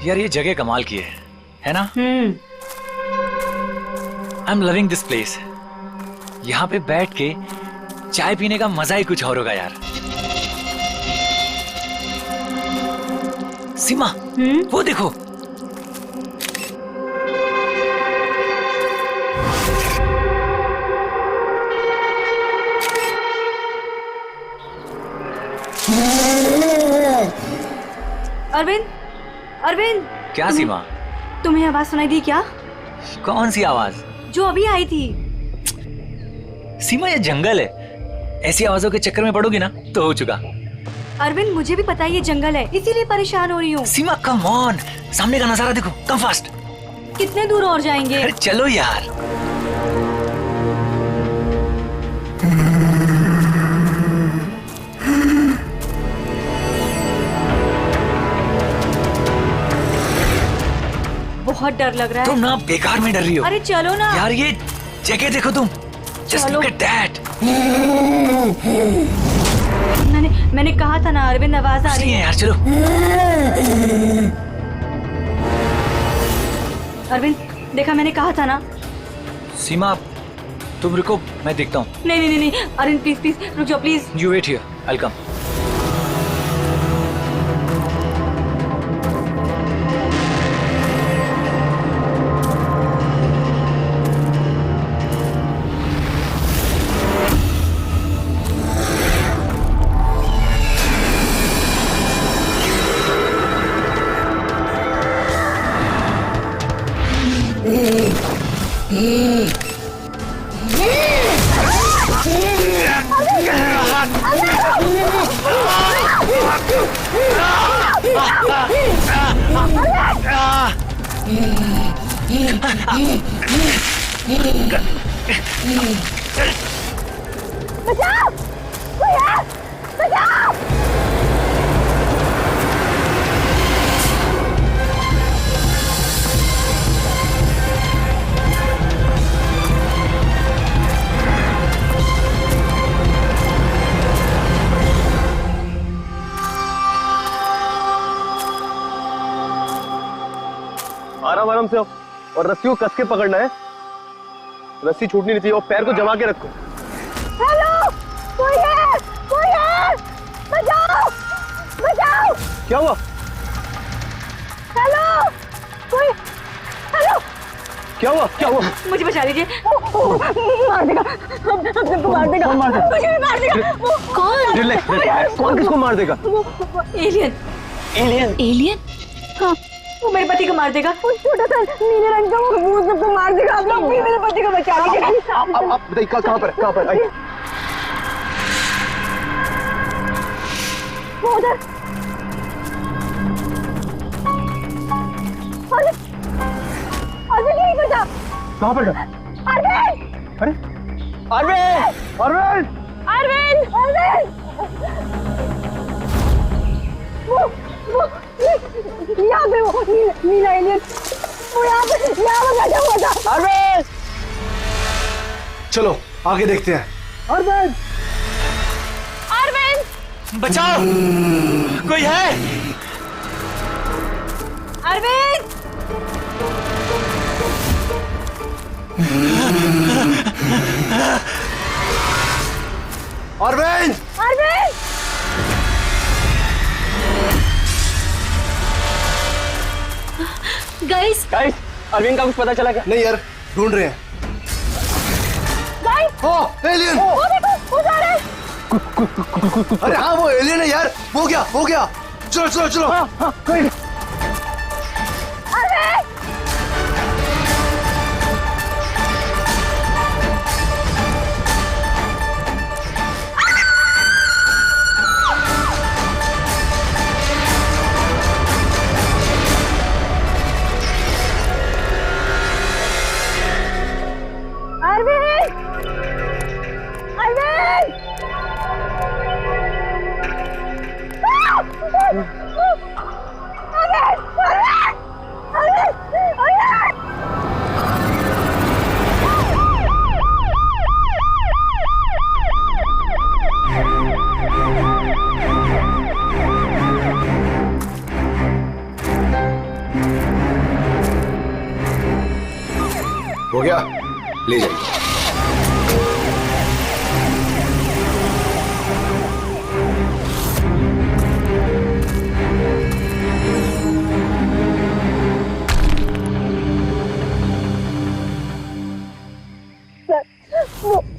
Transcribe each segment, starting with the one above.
यार ये जगह कमाल की है ना? I am loving this place. यहाँ पे बैठ के चाय पीने का मजा ही कुछ और होगा यार। सीमा, वो देखो। अरविंद, अरविंद। क्या सीमा? तुम्हें आवाज सुनाई दी क्या? कौन सी आवाज? जो अभी आई थी। सीमा ये जंगल है, ऐसी आवाजों के चक्कर में पड़ोगी ना तो हो चुका। अरविंद मुझे भी पता है ये जंगल है, इसीलिए परेशान हो रही हूँ। सीमा कम ऑन, सामने का नजारा देखो, कम फास्ट। कितने दूर और जाएंगे? अरे चलो यार। बहुत डर लग रहा है। तुम ना बेकार में डर रही हो। अरे चलो ना यार, ये जगह देखो तुम। Just look at that. मैंने कहा था ना अरविंद, आवाज आ रही है यार। चलो अरविंद, देखा मैंने कहा था ना। सीमा तुम रुको, मैं देखता हूँ। नहीं अरविंद प्लीज प्लीज रुक जाओ please. You wait here, I'll come. बचाओ! कोई है? बचाओ! आराम से आओ और रस्सी को कस के पकड़ना है। रस्सी छूटनी नहीं चाहिए और पैर को जमा के रखो। हेलो, कोई है? कोई है? बचाओ! बचाओ! क्या हुआ? हेलो, कोई? हेलो, क्या हुआ? क्या हुआ? मुझे बचा लीजिए। मार देगा, हम सबको मार देगा। कौन मार देगा? मुझे भी मार देगा। कौन? रिलैक्स। कौन किसको मार देगा? एलियन। एलियन? एलियन? हाँ, वो मेरे पति को मार देगा। वो छोटा सा नीले रंग का वो भूत सबको मार देगा। आप लोग भी मेरे पति को बचा लीजिए। आप बताइए कहाँ पर? कहाँ पर? आइए। वो उधर। अरे नहीं बचा। कहाँ पर? अरविंद! अरे अरविंद! अरविंद! अरविंद! अरविंद! वो यहाँ पे वो नीला एलियन वो यहाँ पे बैठा हुआ था। अरविंद! चलो आगे देखते हैं। अरविंद! अरविंद! बचाओ, कोई है? अरविंद! अरविंद! अरविंद! गाइस, अरविंद का कुछ पता चला क्या? नहीं यार, ढूंढ रहे हैं। गाइस! एलियन! वो देखो, वो जा रहा है। अरे हाँ, वो एलियन है यार। हो गया। चलो चलो चलो। अरविंद! अरविंद! हो गया, ले जाइए।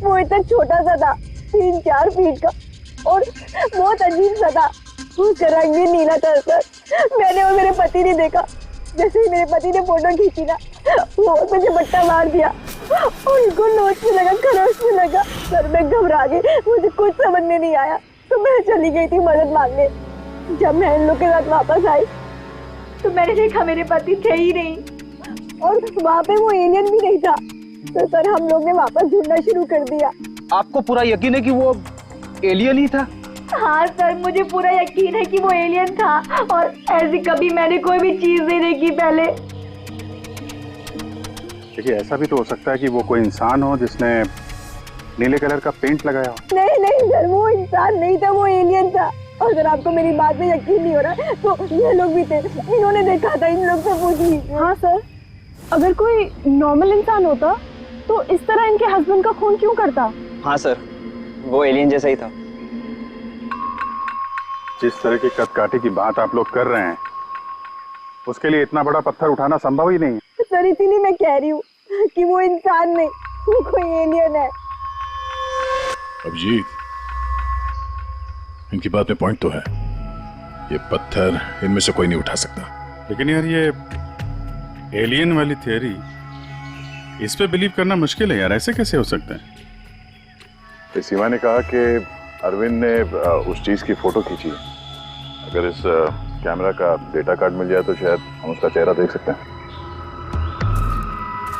वो इतना छोटा सा था, 3-4 फीट का, और बहुत अजीब सा था। उसका रंग भी नीला था सर। मैंने और मेरे पति ने देखा, जैसे ही मेरे पति ने फोटो खींची ना, वो मुझे बट्टा मार दिया। उनको नोच में लगा, खरोच में लगा। सर मैं घबरा गई, मुझे कुछ समझ में नहीं आया, तो मैं चली गई थी मदद मांगने। जब मैं इन लोग के साथ वापस आई तो मैंने देखा मेरे पति थे ही नहीं, और वहाँ पे वो एलियन भी नहीं था। तो सर हम लोग ने वापस ढूंढना शुरू कर दिया। आपको पूरा यकीन है कि वो एलियन ही था? हाँ सर, मुझे पूरा यकीन है कि वो एलियन था, और ऐसी कभी मैंने कोई भी चीज नहीं देखी पहले। देखिए, ऐसा भी तो हो सकता है कि वो कोई इंसान हो जिसने नीले कलर का पेंट लगाया हो। नहीं सर, वो इंसान नहीं था, वो एलियन था। और अगर आपको मेरी बात में यकीन नहीं हो रहा तो ये लोग भी थे, इन्होंने देखा था, इन लोग से पूछ लीजिए। हाँ सर, अगर कोई नॉर्मल इंसान होता तो इस तरह इनके हस्बैंड का खून क्यों करता? हाँ सर, वो एलियन जैसा ही था। जिस तरह की कदकाठी की बात आप लोग कर रहे हैं, उसके लिए इतना बड़ा पत्थर उठाना संभव ही नहीं है। सर इसीलिए मैं कह रही हूँ कि वो इंसान नहीं, वो कोई एलियन है। अभिजीत, इनकी बात में पॉइंट तो है। ये पत्थर इनमें से कोई नहीं उठा सकता। लेकिन यार, ये एलियन वाली थियरी, इस पे बिलीव करना मुश्किल है यार। ऐसे कैसे हो सकता है? तो सीमा ने कहा कि अरविंद ने उस चीज की फोटो खींची है। अगर इस कैमरा का डेटा कार्ड मिल जाए तो शायद हम उसका चेहरा देख सकते हैं।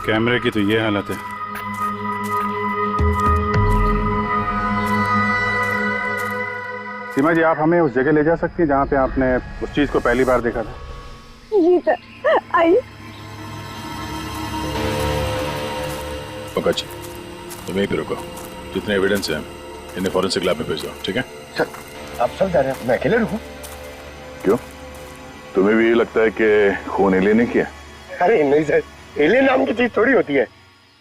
कैमरे की तो ये हालत है। सीमा जी, आप हमें उस जगह ले जा सकती हैं जहाँ पे आपने उस चीज को पहली बार देखा था? जी सर, आइए। पंकज जी, तुम यहीं पे रुको। जितने एविडेंस हैं इन्हें फॉरेंसिक लैब में भेज दो, ठीक है? सर, आप सब जा रहे हैं, मैं अकेले रुकूं? क्यों, तुम्हें भी ये लगता है कि खून एलियन ने किया? अरे नहीं सर, एलियन नाम की चीज थोड़ी होती है।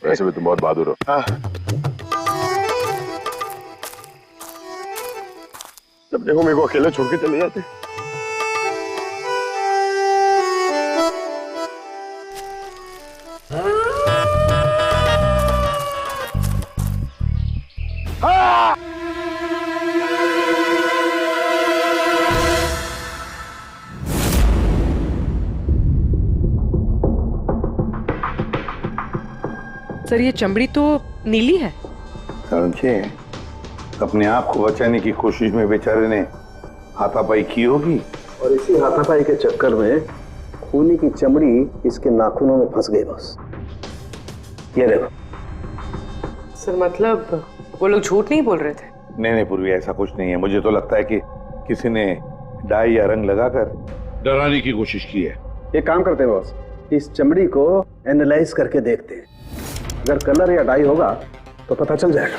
वैसे भी तुम बहुत बहादुर हो। हाँ। तब देखो मेरे को अकेले छोड़ के चले जाते। सर ये चमड़ी तो नीली है। समझे, अपने आप को बचाने की कोशिश में बेचारे ने हाथापाई की होगी, और इसी हाथापाई के चक्कर में खूनी की चमड़ी इसके नाखूनों में फंस गई। बस ये देखो। सर मतलब वो लोग झूठ नहीं बोल रहे थे? नहीं पूर्वी, ऐसा कुछ नहीं है। मुझे तो लगता है कि किसी ने डाई या रंग लगाकर डराने की कोशिश की है। एक काम करते हैं बॉस, इस चमड़ी को एनालाइज करके देखते हैं। अगर कलर या डाई होगा तो पता चल जाएगा।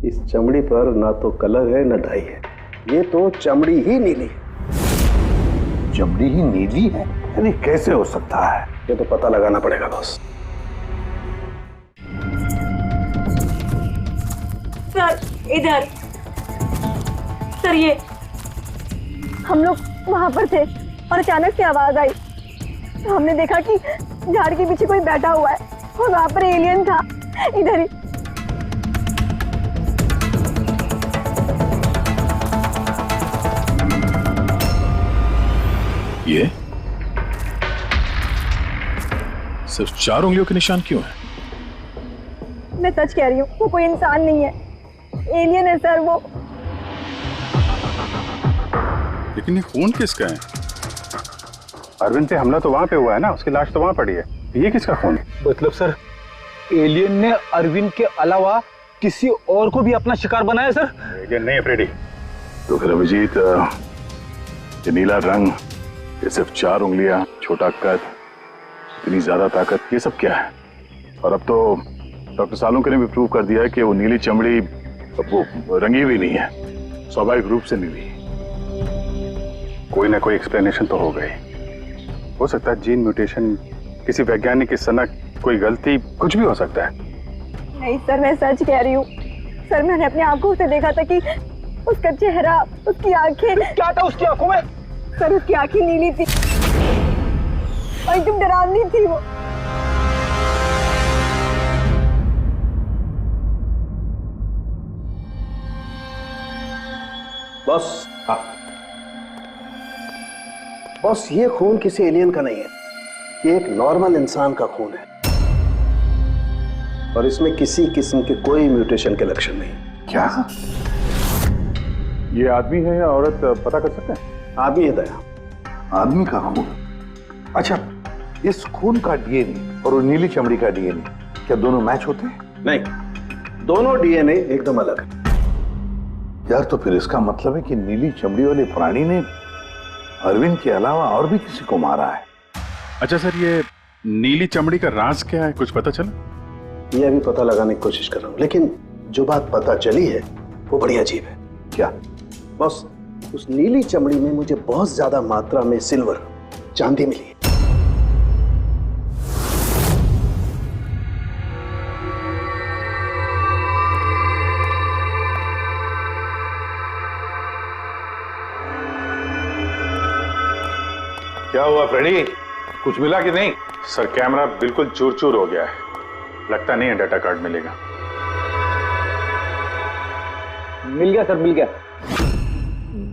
इस चमड़ी पर ना तो कलर है ना डाई है, ये तो चमड़ी ही नीली है। चमड़ी ही नीली है? अरे कैसे हो सकता है? ये तो पता लगाना पड़ेगा बॉस। सर इधर। सर ये हम लोग वहां पर थे और अचानक से आवाज आई। हमने देखा कि झाड़ के पीछे कोई बैठा हुआ है और वहां पर एलियन था, इधर ही। ये सिर्फ 4 उंगलियों के निशान क्यों है? मैं सच कह रही हूँ, वो कोई इंसान नहीं है, एलियन है सर वो। लेकिन ये खून किसका है? अरविंद पे हमला तो वहां पे हुआ है ना, उसकी लाश तो वहां पड़ी है। ये किसका खून है? मतलब सर, एलियन ने अरविंद के अलावा किसी और को भी अपना शिकार बनाया सर? एलियन नहीं है फ्रेडी। तो फिर अभिजीत, ये नीला रंग, ये सिर्फ 4 उंगलियां, छोटा कद, इतनी ज्यादा ताकत, ये सब क्या है? और अब तो डॉक्टर सालुंके ने भी प्रूव कर दिया है कि वो नीली चमड़ी वो रंगी हुई नहीं है, स्वाभाविक रूप से नीली। कोई ना कोई एक्सप्लेनेशन तो हो गई। हो सकता है जीन म्यूटेशन, किसी वैज्ञानिक की सनक, कोई गलती, कुछ भी हो सकता है। नहीं सर, मैं सच कह रही हूँ सर। मैंने अपनी आंखों से देखा था कि उसका चेहरा, उसकी आंखें। क्या था उसकी आंखों में? सर उसकी आंखें नीली थी और एकदम डरावनी थी वो। बॉस, बॉस, ये खून किसी एलियन का नहीं है, ये एक नॉर्मल इंसान का खून है और इसमें किसी किस्म के कोई म्यूटेशन के लक्षण नहीं। क्या? ये आदमी है या औरत, पता कर सकते हैं? आदमी है दया। आदमी का खून? अच्छा, इस खून का डीएनए और वो नीली चमड़ी का डीएनए क्या दोनों मैच होते हैं? नहीं, दोनों डीएनए एकदम अलग है। यार, तो फिर इसका मतलब है कि नीली चमड़ी वाले प्राणी ने अरविंद के अलावा और भी किसी को मारा है। अच्छा सर, ये नीली चमड़ी का राज क्या है, कुछ पता चला? ये अभी पता लगाने की कोशिश कर रहा हूं, लेकिन जो बात पता चली है वो बड़ी अजीब है। क्या? बॉस, उस नीली चमड़ी में मुझे बहुत ज्यादा मात्रा में सिल्वर, चांदी मिली है। क्या हुआ फ्रेडी, कुछ मिला कि नहीं? सर, कैमरा बिल्कुल चूर चूर हो गया है, लगता नहीं है डाटा कार्ड मिलेगा। मिल गया सर, मिल गया।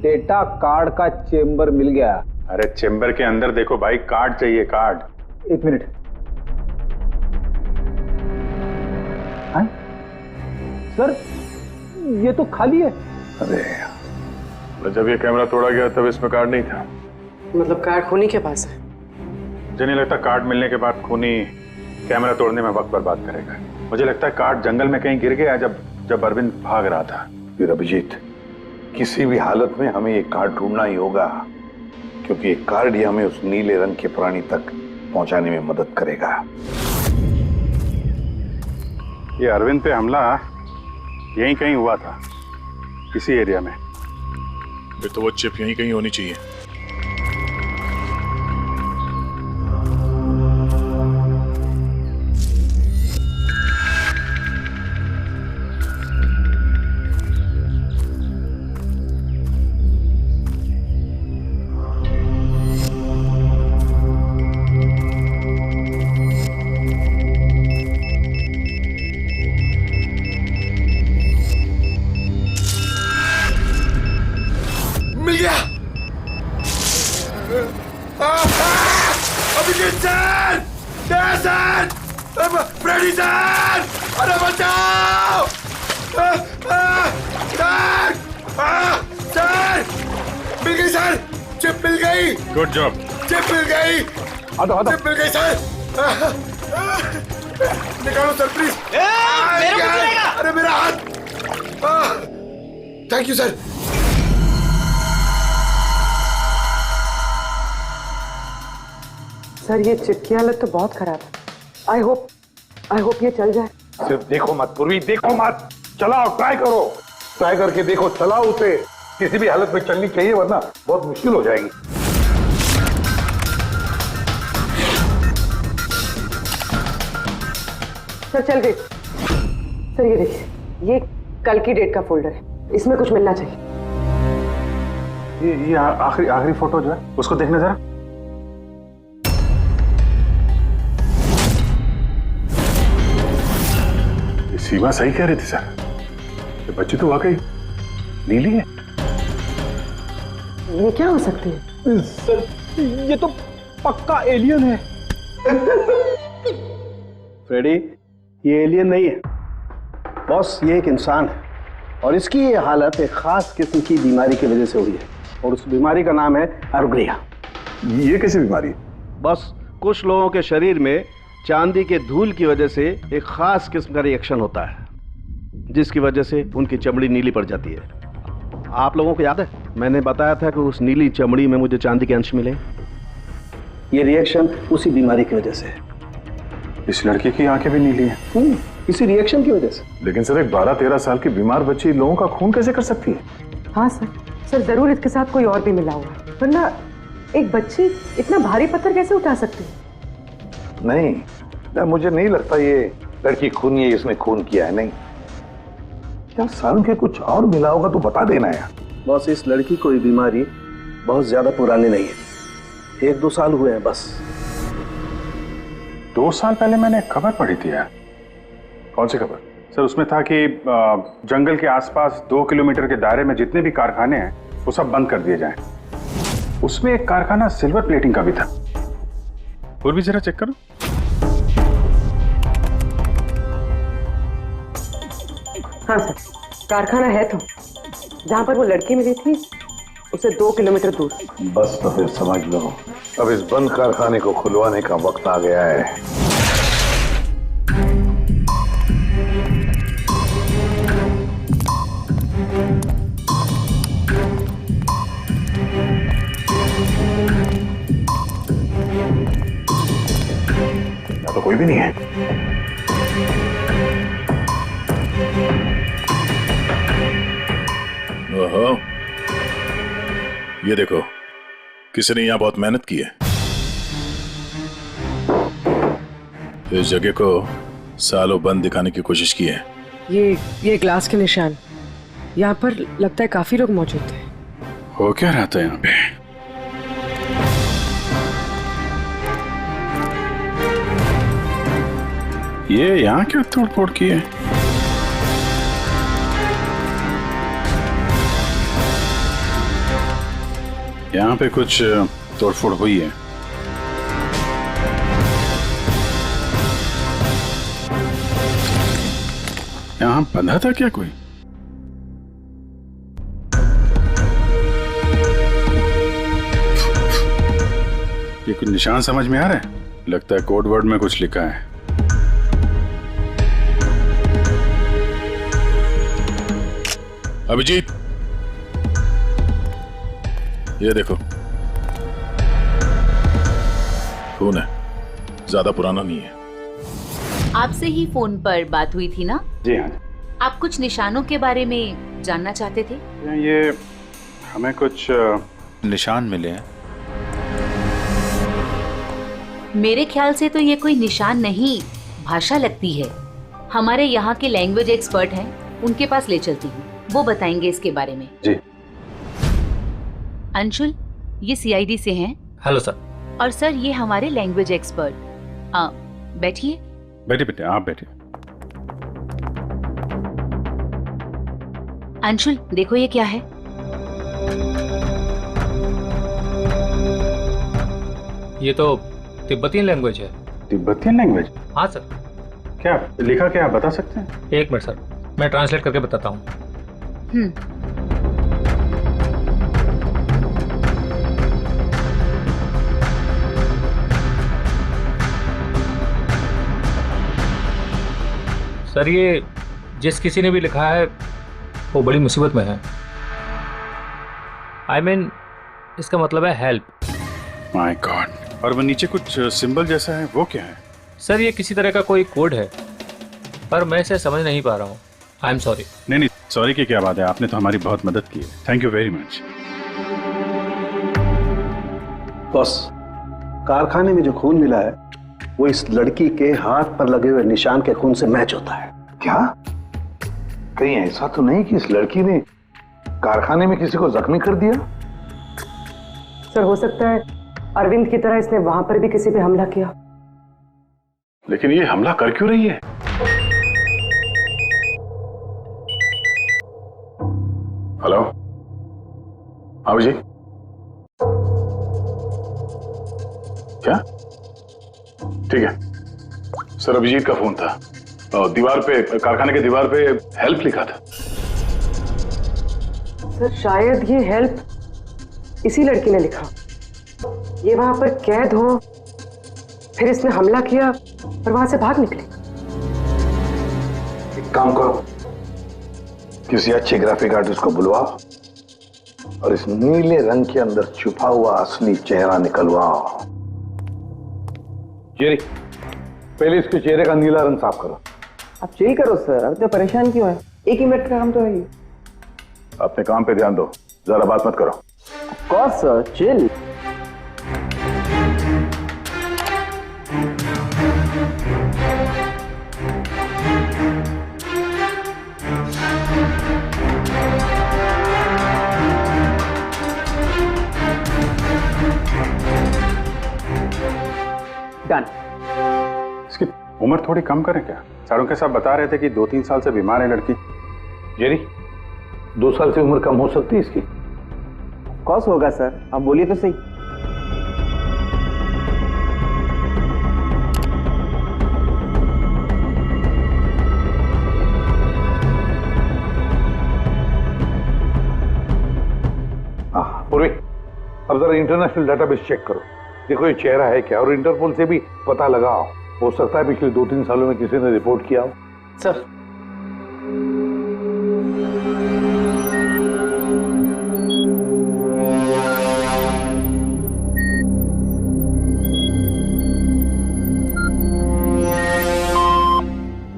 डेटा कार्ड का चेंबर मिल गया। अरे चेंबर के अंदर देखो भाई, कार्ड चाहिए, कार्ड। 1 मिनट। हाँ? सर, ये तो खाली है। अरे जब ये कैमरा तोड़ा गया तब इसमें कार्ड नहीं था। मतलब कार्ड खूनी के पास है? मुझे नहीं लगता कार्ड मिलने के बाद खूनी कैमरा तोड़ने में वक्त बर्बाद करेगा। मुझे लगता है कार्ड जंगल में कहीं गिर गया जब अरविंद भाग रहा था। फिर अभिजीत, किसी भी हालत में हमें ये कार्ड ढूंढना ही होगा, क्योंकि ये कार्ड ही हमें उस नीले रंग के प्राणी तक पहुंचाने में मदद करेगा। ये अरविंद पे हमला यहीं कहीं हुआ था, इसी एरिया में। फिर तो वो चिप यहीं कहीं होनी चाहिए। मिल गया। Abhijeet sir, sir, Freddy sir, अरे बचाओ सर, सर, मिल गई सर, चिप मिल गई। Good job. चिप मिल गई, चिप मिल गई सर। निकालो सर प्लीज। अरे मेरा हाथ। Thank you sir. सर, ये चिप की हालत तो बहुत खराब है। आई होप ये चल जाए। सिर्फ देखो मत पूर्वी, देखो मत, चलाओ, ट्राई करो, ट्राई करके देखो, चलाओ उसे। किसी भी हालत में चलनी चाहिए, वरना बहुत मुश्किल हो जाएगी। सर चल गई। सर ये देखिए, ये कल की डेट का फोल्डर है, इसमें कुछ मिलना चाहिए। ये आखिरी फोटो जो है उसको देखना जरा। सीमा सही कह रही थी सर, ये बच्ची तो वाकई नीली है। ये क्या हो सकती है? सर, ये तो पक्का एलियन है। फ्रेडी, ये एलियन नहीं है बॉस, ये एक इंसान है और इसकी ये हालत एक खास किस्म की बीमारी की वजह से हुई है और उस बीमारी का नाम है आर्गुरिया। ये कैसी बीमारी है? बस कुछ लोगों के शरीर में चांदी के धूल की वजह से एक खास किस्म का रिएक्शन होता है, जिसकी वजह से उनकी चमड़ी नीली पड़ जाती है। आप लोगों को याद है मैंने बताया था कि उस नीली चमड़ी में मुझे चांदी के अंश मिले। ये रिएक्शन उसी बीमारी की वजह से है। इस लड़की की आंखें भी नीली हैं। इसी रिएक्शन की वजह से। लेकिन सर एक 12-13 साल की बीमार बच्ची लोगों का खून कैसे कर सकती है? हाँ सर जरूर इसके साथ कोई और भी मिला हुआ है, वरना एक बच्ची इतना भारी पत्थर कैसे उठा सकती है? नहीं यार, मुझे नहीं लगता ये लड़की खूनी है, इसने खून किया है। नहीं यार, साल के कुछ और मिला होगा तो बता देना यार। बॉस, इस लड़की को ये बीमारी बहुत ज्यादा पुरानी नहीं है, 1-2 साल हुए हैं बस। 2 साल पहले मैंने खबर पढ़ी थी यार। कौन सी खबर? सर उसमें था कि जंगल के आसपास 2 किलोमीटर के दायरे में जितने भी कारखाने हैं वो सब बंद कर दिए जाएं। उसमें एक कारखाना सिल्वर प्लेटिंग का भी था। और भी जरा चेक करो। हाँ सर, कारखाना है तो जहाँ पर वो लड़की मिली थी उसे 2 किलोमीटर दूर। बस तो फिर समझ लो, अब इस बंद कारखाने को खुलवाने का वक्त आ गया है। यहाँ तो कोई भी नहीं है। ओहो, ये देखो, किसी ने यहाँ बहुत मेहनत की है। इस जगह को सालों बंद दिखाने की कोशिश की है। ये ग्लास के निशान, यहाँ पर लगता है काफी लोग मौजूद थे। हो क्या रहा था यहाँ पे? ये यहाँ क्या तोड़-फोड़ की है? यहाँ पे कुछ तोड़फोड़ हुई है। यहाँ बंधा था क्या कोई? ये कुछ निशान समझ में आ रहा है? लगता है कोड वर्ड में कुछ लिखा है। अभिजीत, ये देखो, खून है, ज्यादा पुराना नहीं है। आपसे ही फोन पर बात हुई थी ना? जी हाँ। आप कुछ निशानों के बारे में जानना चाहते थे? ये हमें कुछ निशान मिले हैं। मेरे ख्याल से तो ये कोई निशान नहीं, भाषा लगती है। हमारे यहाँ के लैंग्वेज एक्सपर्ट हैं, उनके पास ले चलती हूँ, वो बताएंगे इसके बारे में। जी। अंशुल, ये सीआईडी से हैं। Hello sir. और सर, ये हमारे लैंग्वेज एक्सपर्ट। बैठिए। बैठिए बेटे, आप बैठिए। अंशुल, देखो ये क्या है? ये तो तिब्बतियन लैंग्वेज है। Tibetan language? हाँ सर। क्या लिखा, क्या आप बता सकते हैं? 1 मिनट सर, मैं ट्रांसलेट करके बताता हूँ। सर, ये जिस किसी ने भी लिखा है वो बड़ी मुसीबत में है। I mean, इसका मतलब है हेल्प। My God. और वो नीचे कुछ सिंबल जैसा है, वो क्या है? सर, ये किसी तरह का कोई कोड है, पर मैं इसे समझ नहीं पा रहा हूँ। I am sorry. नहीं, सॉरी की क्या बात है, आपने तो हमारी बहुत मदद की है। Thank you very much. Boss, कारखाने में जो खून मिला है वो इस लड़की के हाथ पर लगे हुए निशान के खून से मैच होता है। क्या कहीं ऐसा तो नहीं कि इस लड़की ने कारखाने में किसी को जख्मी कर दिया? सर, हो सकता है अरविंद की तरह इसने वहां पर भी किसी पे हमला किया। लेकिन ये हमला कर क्यों रही है? हेलो, अभिजीत, क्या? ठीक है सर, अभिजीत का फोन था। दीवार पे, कारखाने के दीवार पे हेल्प लिखा था। सर, शायद ये हेल्प इसी लड़की ने लिखा। ये वहां पर कैद हो फिर इसने हमला किया और वहां से भाग निकले। एक काम करो, किसी अच्छे ग्राफिक आर्टिस्ट को बुलवाओ और इस नीले रंग के अंदर छुपा हुआ असली चेहरा निकलवाओ। जेरी, पहले इसके चेहरे का नीला रंग साफ करो। आप यही करो सर, अब तो परेशान क्यों है? 1 ही मिनट का काम तो है ये। अपने काम पे ध्यान दो, ज्यादा बात मत करो। कौन सर, चिल। डन। इसकी उम्र थोड़ी कम करें क्या? सारों के साथ बता रहे थे कि 2-3 साल से बीमार है लड़की। जेरी, 2 साल से उम्र कम हो सकती है इसकी? कौन होगा सर, आप बोलिए तो सही। पूर्वी, अब जरा इंटरनेशनल डाटाबेस चेक करो, देखो ये चेहरा है क्या, और इंटरपोल से भी पता लगाओ। हो सकता है पिछले 2-3 सालों में किसी ने रिपोर्ट किया हो। Sir,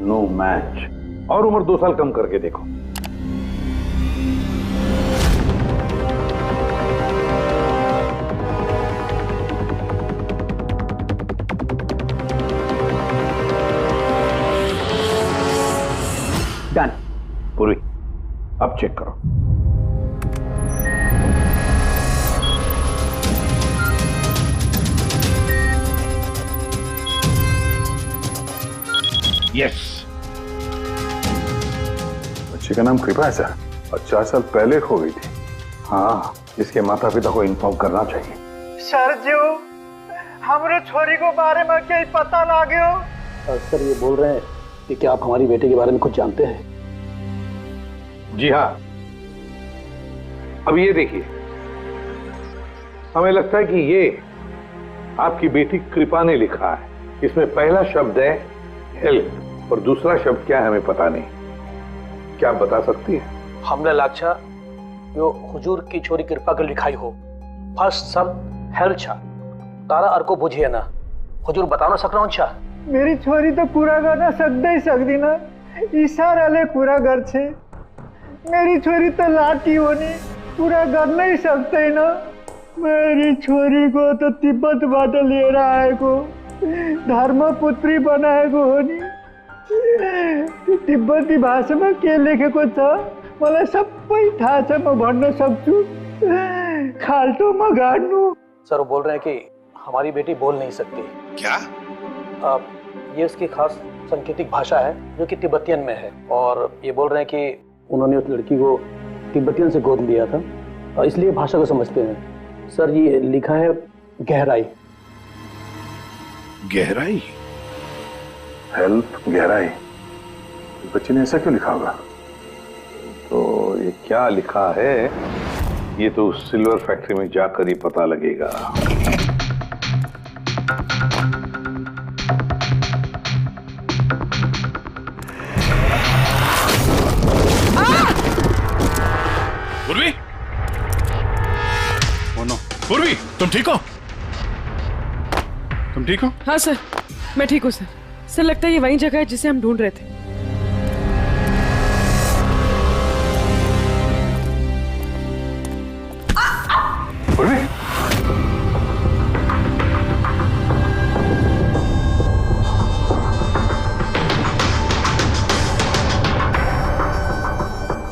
no match. और उम्र 2 साल कम करके देखो। डन। पूरी, अब चेक करो। यस। बच्चे का नाम कृपा है सर, और 4 साल पहले खो गई थी। हाँ, इसके माता पिता को इन्फॉर्म करना चाहिए। सर जी, हमारे छोरी को बारे में क्या पता लगे हो? सर ये बोल रहे हैं कि क्या आप हमारी बेटे के बारे में कुछ जानते हैं? जी हाँ। अब ये देखिए, हमें लगता है कि ये आपकी बेटी कृपा ने लिखा है। इसमें पहला शब्द है हेल्प और दूसरा शब्द क्या है हमें पता नहीं। क्या आप बता सकती है? हमने लाक्षा यो हुजूर की छोरी कृपा के लिखाई हो। फर्स्ट शब्द हेल्प छा, तारा अर्को बुझिए ना। हुजूर बता ना सकना छा। मेरी छोरी तो पूरा करना सकते ही सकती ना, इशारा ले पूरा घर छे। मेरी छोरी तो लाठी होनी पूरा कर नहीं सकते ना। मेरी छोरी को तो तिब्बत बाटे ले रहा है को धर्मपुत्री बनाए को होनी। तिब्बती भाषा में के लेखे को छ मलाई सबै थाहा छ, म भन्न सक्छु। खाल्टो म गाड्नु। सर वो बोल रहे हैं कि हमारी बेटी बोल नहीं सकती। क्या? ये उसकी खास सांकेतिक भाषा है जो कि तिब्बतियन में है, और ये बोल रहे हैं कि उन्होंने उस लड़की को तिब्बतियन से गोद लिया था, इसलिए भाषा को समझते हैं। सर ये लिखा है गहराई। गहराई? हेल्प गहराई? बच्चे ने ऐसा क्यों लिखा होगा? तो ये क्या लिखा है ये तो उस सिल्वर फैक्ट्री में जाकर ही पता लगेगा। पूर्वी? ओ नो, पूर्वी तुम ठीक हो? तुम ठीक हो? हाँ सर, मैं ठीक हूँ सर। सर लगता है ये वही जगह है जिसे हम ढूंढ रहे थे। पूर्वी?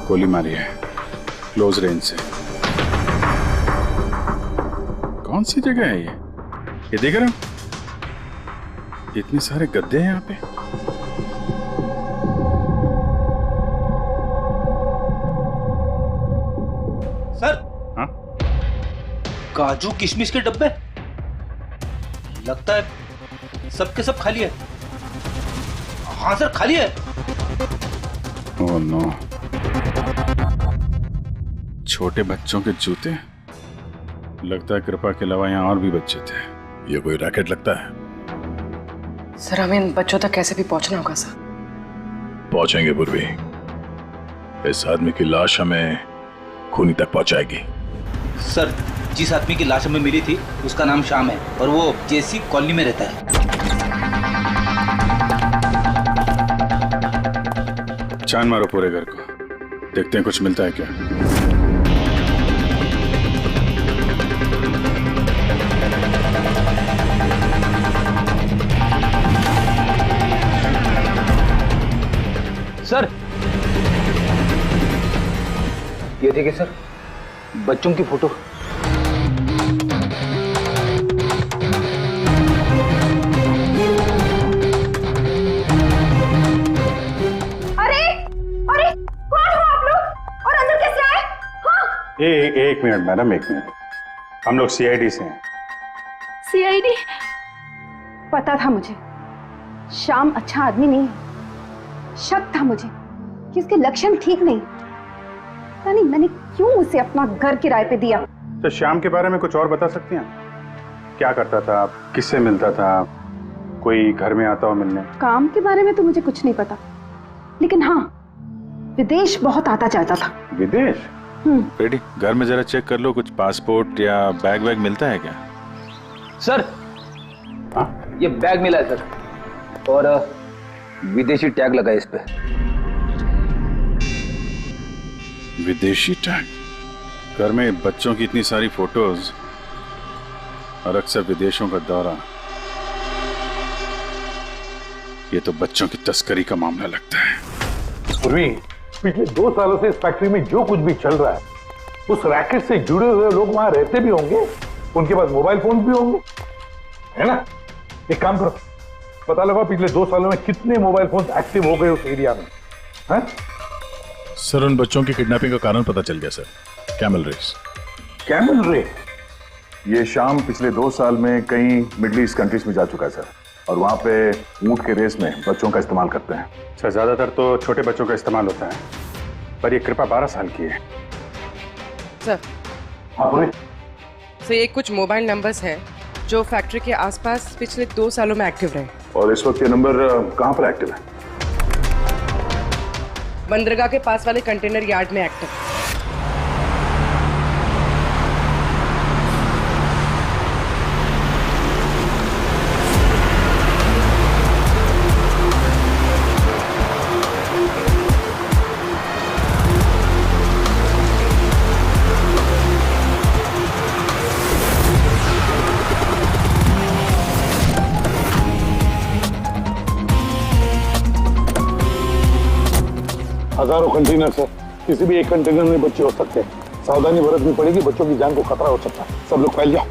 गोली मारी है क्लोज रेंज से। कौन सी जगह है ये देख रहे हो? इतने सारे गद्दे हैं यहाँ पे। सर, हाँ? काजू किशमिश के डब्बे लगता है सबके सब खाली है। हाँ सर, खाली है। ओह नो, छोटे बच्चों के जूते। लगता है कृपा के अलावा यहाँ और भी बच्चे थे। ये कोई रैकेट लगता है। सर हमें इन बच्चों तक कैसे भी पहुंचना होगा सर। पहुंचेंगे पूर्वी। इस आदमी की लाश हमें खूनी तक पहुंचाएगी। सर जिस आदमी की लाश हमें मिली थी उसका नाम श्याम है और वो जेसी कॉलोनी में रहता है। छान मारो पूरे घर को, देखते हैं कुछ मिलता है क्या। सर ये देखिए सर, बच्चों की फोटो। एक मिनट मैडम, एक मिनट। हम लोग सीआईडी से हैं। सीआईडी? पता था मुझे श्याम अच्छा आदमी नहीं है। शक था मुझे कि उसके लक्षण ठीक नहीं। पता नहीं मैंने क्यों उसे अपना घर किराए पे दिया। तो श्याम के बारे में कुछ और बता सकती हैं? क्या करता था, किससे मिलता था, कोई घर में आता हो मिलने? काम के बारे में तो मुझे कुछ नहीं पता, लेकिन हाँ विदेश बहुत आता जाता था। विदेश? बेटी घर में जरा चेक कर लो, कुछ पासपोर्ट या बैग वैग मिलता है क्या? सर ये बैग मिला है सर, और विदेशी टैग लगा है इस पे। विदेशी टैग? घर में बच्चों की इतनी सारी फोटोज और अक्सर विदेशों का दौरा, ये तो बच्चों की तस्करी का मामला लगता है। पूर्वी, पिछले 2 सालों से इस फैक्ट्री में जो कुछ भी चल रहा है, उस रैकेट से जुड़े हुए लोग वहां रहते भी होंगे, उनके पास मोबाइल फोन भी होंगे, है ना? एक काम करो, पता लगाओ पिछले 2 सालों में कितने मोबाइल फोन एक्टिव हो गए उस एरिया में, है? सर उन बच्चों की किडनैपिंग का कारण पता चल गया sir, camel race. Camel race? ये शाम पिछले 2 साल में कई मिडिल ईस्ट कंट्रीज में जा चुका है सर, और वहां पे ऊंट के रेस में बच्चों का इस्तेमाल करते हैं। सर ज्यादातर तो छोटे बच्चों का इस्तेमाल होता है, पर ये कृपा 12 साल की है। सर हाँ बोले। सर ये कुछ मोबाइल नंबर्स हैं जो फैक्ट्री के आसपास पिछले 2 सालों में एक्टिव रहे। और इस वक्त ये नंबर कहां पर एक्टिव है? बंदरगाह के पास वाले कंटेनर यार्ड में एक्टिव। हजारों कंटेनर है, किसी भी एक कंटेनर में बच्चे हो सकते हैं। सावधानी बरतनी पड़ेगी, बच्चों की जान को खतरा हो सकता है। सब लोग फैल जाओ।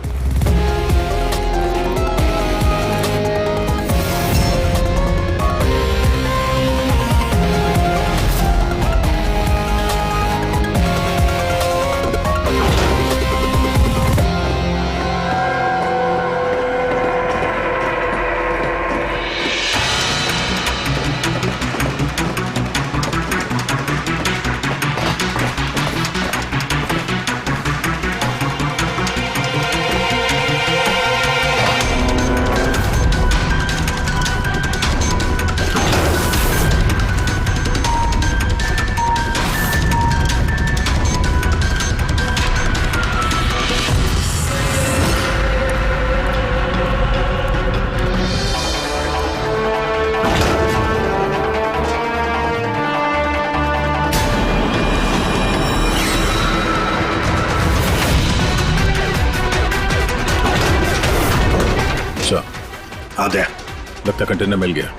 लगता कंटेनर मिल गया।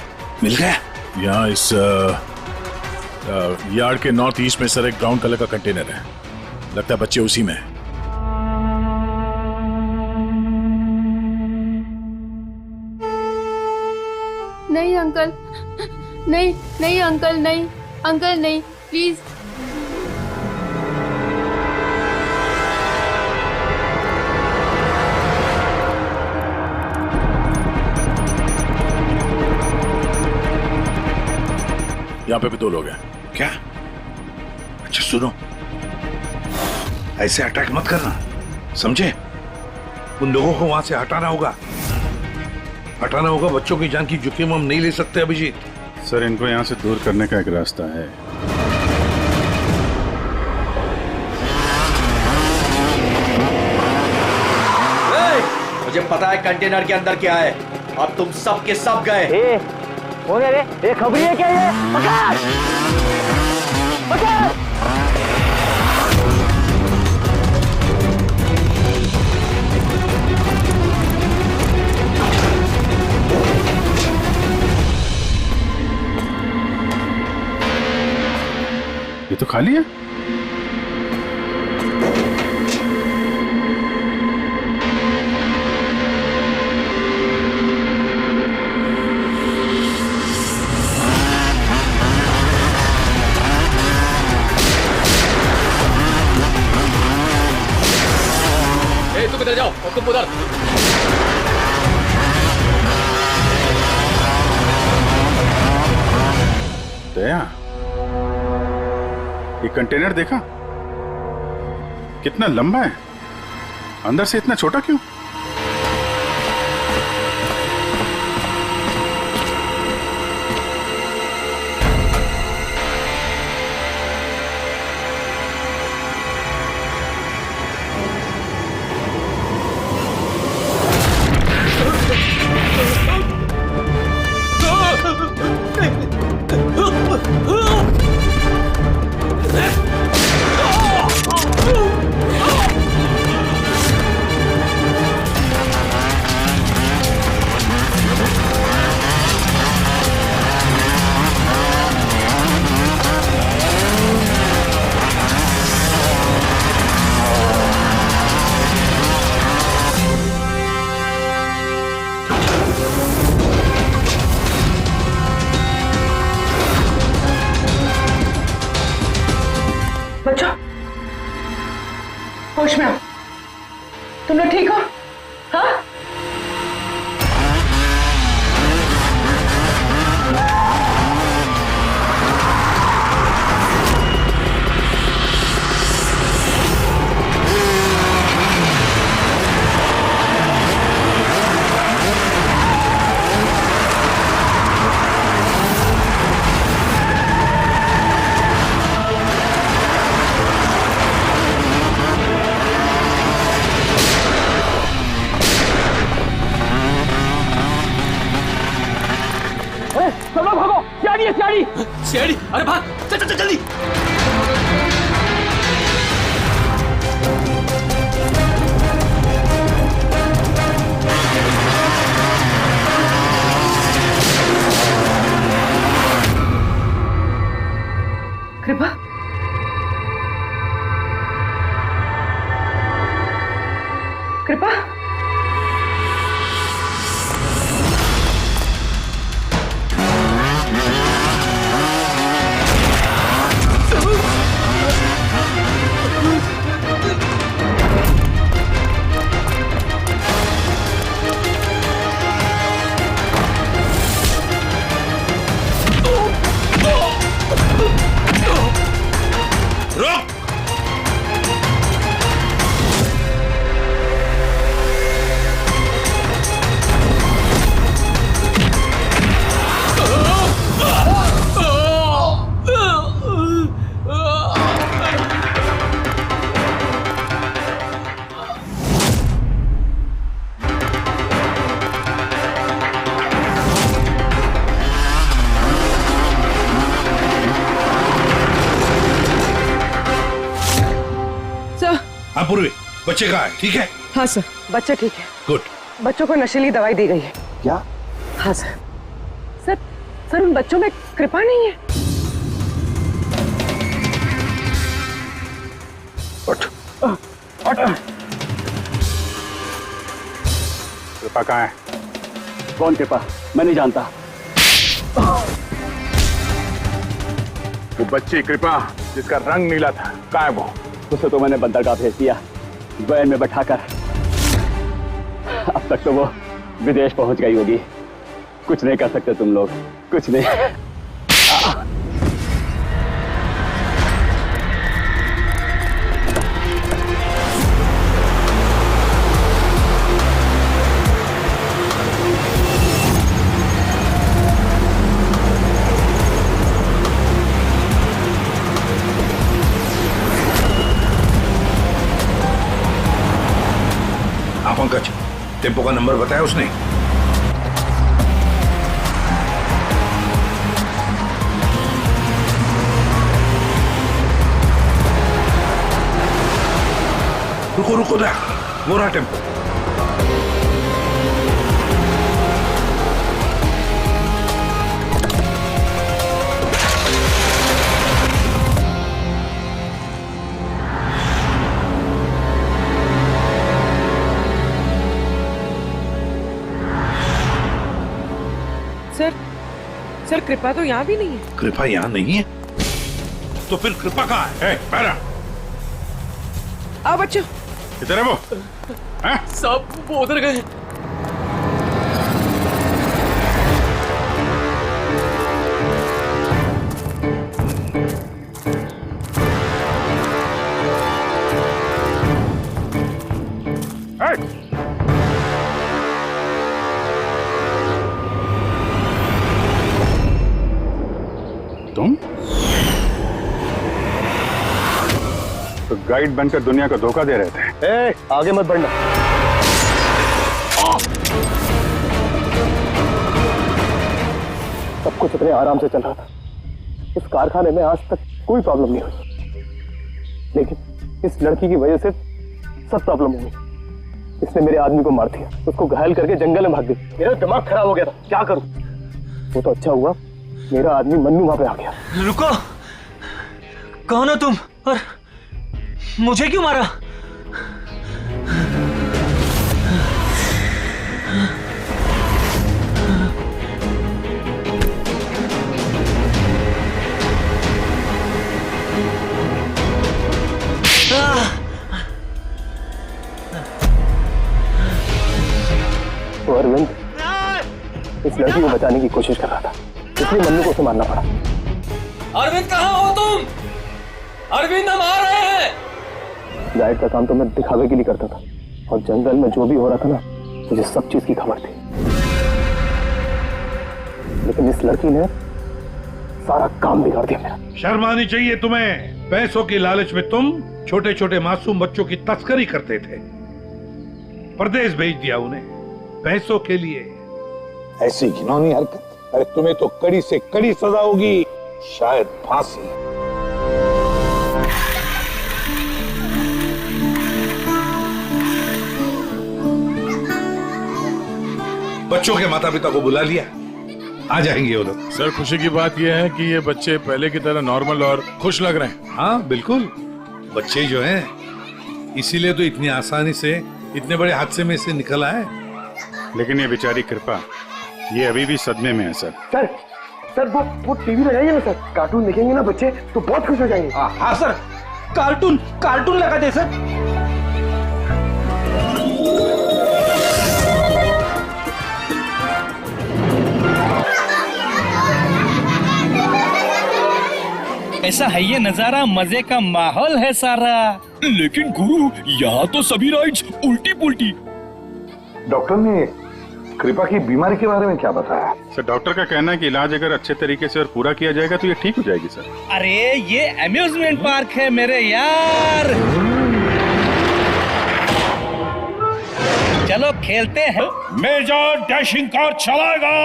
मिल गया? यहाँ इस यार्ड के नॉर्थ ईस्ट में सर एक ब्राउन कलर का कंटेनर है, लगता है बच्चे उसी में है। नहीं अंकल, नहीं नहीं अंकल, नहीं अंकल, नहीं प्लीज। यहाँ पे भी 2 लोग हैं। क्या? अच्छा सुनो, ऐसे अटैक मत करना, समझे? उन लोगों को वहां से हटाना होगा। हटाना होगा। बच्चों की जान की जोखिम हम नहीं ले सकते अभिजीत। सर, इनको यहाँ से दूर करने का एक रास्ता है। मुझे पता है कंटेनर के अंदर क्या है। अब तुम सब के सब गए। कौन है रे? ये खबरी है क्या ये? पकड़! पकड़! ये तो खाली है। तुम इधर जाओ और तुम उधर। दया, ये कंटेनर देखा कितना लंबा है, अंदर से इतना छोटा क्यों? बच्चों, होश में आओ। तुम लोग ठीक हो? हाँ? सब लोग भागो! सियाड़ी है, सियाड़ी! सियाड़ी! अरे भाग! चल चल चल जल्दी! कृपा, कृपा, हाँ पूर्वी, बच्चे कहाँ है? ठीक है? हाँ सर, बच्चे ठीक है। गुड। बच्चों को नशीली दवाई दी गई है। क्या? हाँ सर। सर, सर उन बच्चों में कृपा नहीं है। उठ, उठ। कृपा कहाँ है? कौन कृपा? मैं नहीं जानता। वो बच्ची कृपा जिसका रंग नीला था, कहाँ है वो? उसे तो मैंने बंदरगाह भेज दिया, वैन में बैठाकर। अब तक तो वो विदेश पहुंच गई होगी। कुछ नहीं कर सकते तुम लोग, कुछ नहीं। टेम्पो का नंबर बताया उसने? रुको रुको ना, वो रहा टेम्पो। सर कृपा तो यहाँ भी नहीं है। कृपा यहाँ नहीं है तो फिर कृपा कहाँ है? पैरा आओ बच्चों। किधर है वो? सब वो उधर गए। तुम तो गाइड बनकर दुनिया को धोखा दे रहे थे। आगे मत बढ़ना। सब कुछ इतने आराम से चल रहा था। इस कारखाने में आज तक कोई प्रॉब्लम नहीं हुई, लेकिन इस लड़की की वजह से सब प्रॉब्लम हो गई। इसने मेरे आदमी को मार दिया, उसको घायल करके जंगल में भाग गई। मेरा दिमाग खराब हो गया था, क्या करूं? वो तो अच्छा हुआ मेरा आदमी मन्नू वहां पे आ गया। रुको, कौन हो तुम और मुझे क्यों मारा? तो अरविंद इस लड़की को बचाने की कोशिश कर रहा था, इसलिए मन्नू को उसे मारना पड़ा। अरविंद कहाँ हो तुम? अरविंद हम आ रहे हैं। गाइड का काम तो मैं दिखावे के लिए करता था, और जंगल में जो भी हो रहा था ना, मुझे सब चीज की खबर थी। लेकिन इस लड़की ने सारा काम बिगाड़ दिया मेरा। शर्म आनी चाहिए तुम्हें। पैसों की लालच में तुम छोटे छोटे मासूम बच्चों की तस्करी करते थे, परदेश भेज दिया उन्हें पैसों के लिए। ऐसी घिनौनी हरकत, अरे तुम्हें तो कड़ी से कड़ी सजा होगी, शायद फांसी। बच्चों के माता पिता को बुला लिया, आ जाएंगे वो लोग। सर खुशी की बात यह है कि ये बच्चे पहले की तरह नॉर्मल और खुश लग रहे हैं। हाँ बिल्कुल, बच्चे जो हैं इसीलिए तो इतनी आसानी से इतने बड़े हादसे में से निकल आए। लेकिन ये बेचारी कृपा, ये अभी भी सदमे में है सर। सर वो टीवी लगाइए ना सर, कार्टून देखेंगे ना बच्चे तो बहुत खुश हो जाएंगे। हाँ सर, कार्टून लगा दे सर। ऐसा है ये नजारा, मजे का माहौल है सारा। लेकिन गुरु यहाँ तो सभी राइड्स उल्टी पुल्टी। डॉक्टर ने कृपा की बीमारी के बारे में क्या बताया? सर डॉक्टर का कहना है कि इलाज अगर अच्छे तरीके से और पूरा किया जाएगा तो ये ठीक हो जाएगी सर। अरे ये अम्यूजमेंट पार्क है मेरे यार, चलो खेलते हैं। मेजर डैशिंग कार चलाएगा,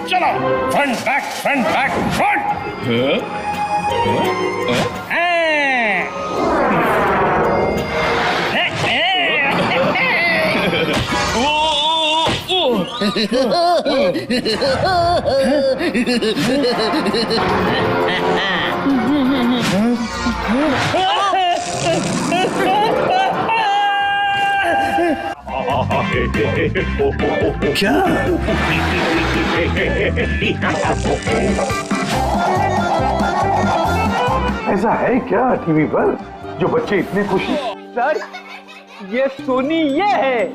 चलो फ्रंट बैक फ्रंट। क्या? ऐसा है क्या टीवी पर जो बच्चे इतने खुश हैं? सर ये सोनी ये है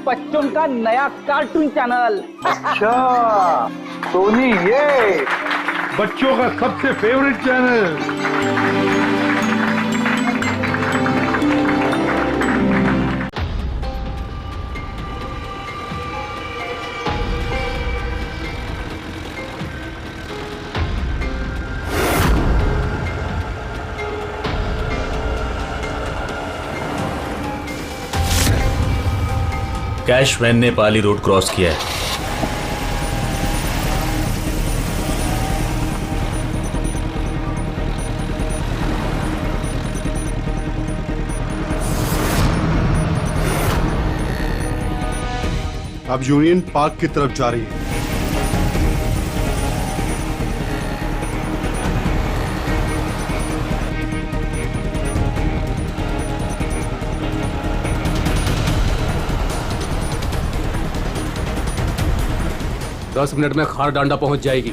बच्चों का नया कार्टून चैनल। अच्छा सोनी ये बच्चों का सबसे फेवरेट चैनल। कैश वैन ने पाली रोड क्रॉस किया है। अब यूनियन पार्क की तरफ जा रही है। दस मिनट में खार डांडा पहुंच जाएगी।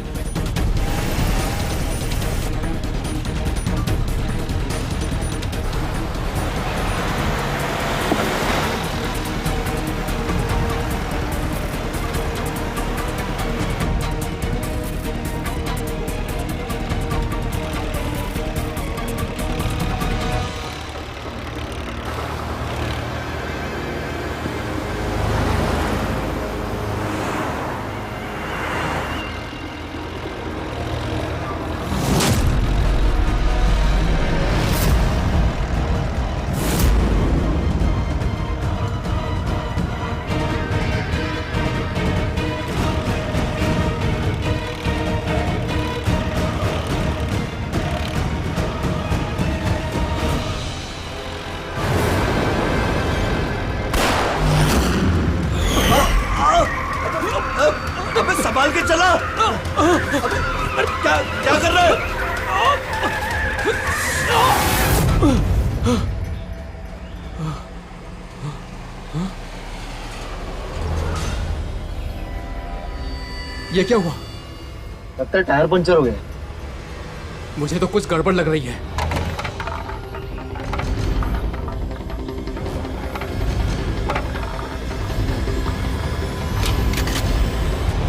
संभाल के चला। क्या क्या कर रहे हो? ये क्या हुआ? लगता है टायर पंचर हो गया। मुझे तो कुछ गड़बड़ लग रही है।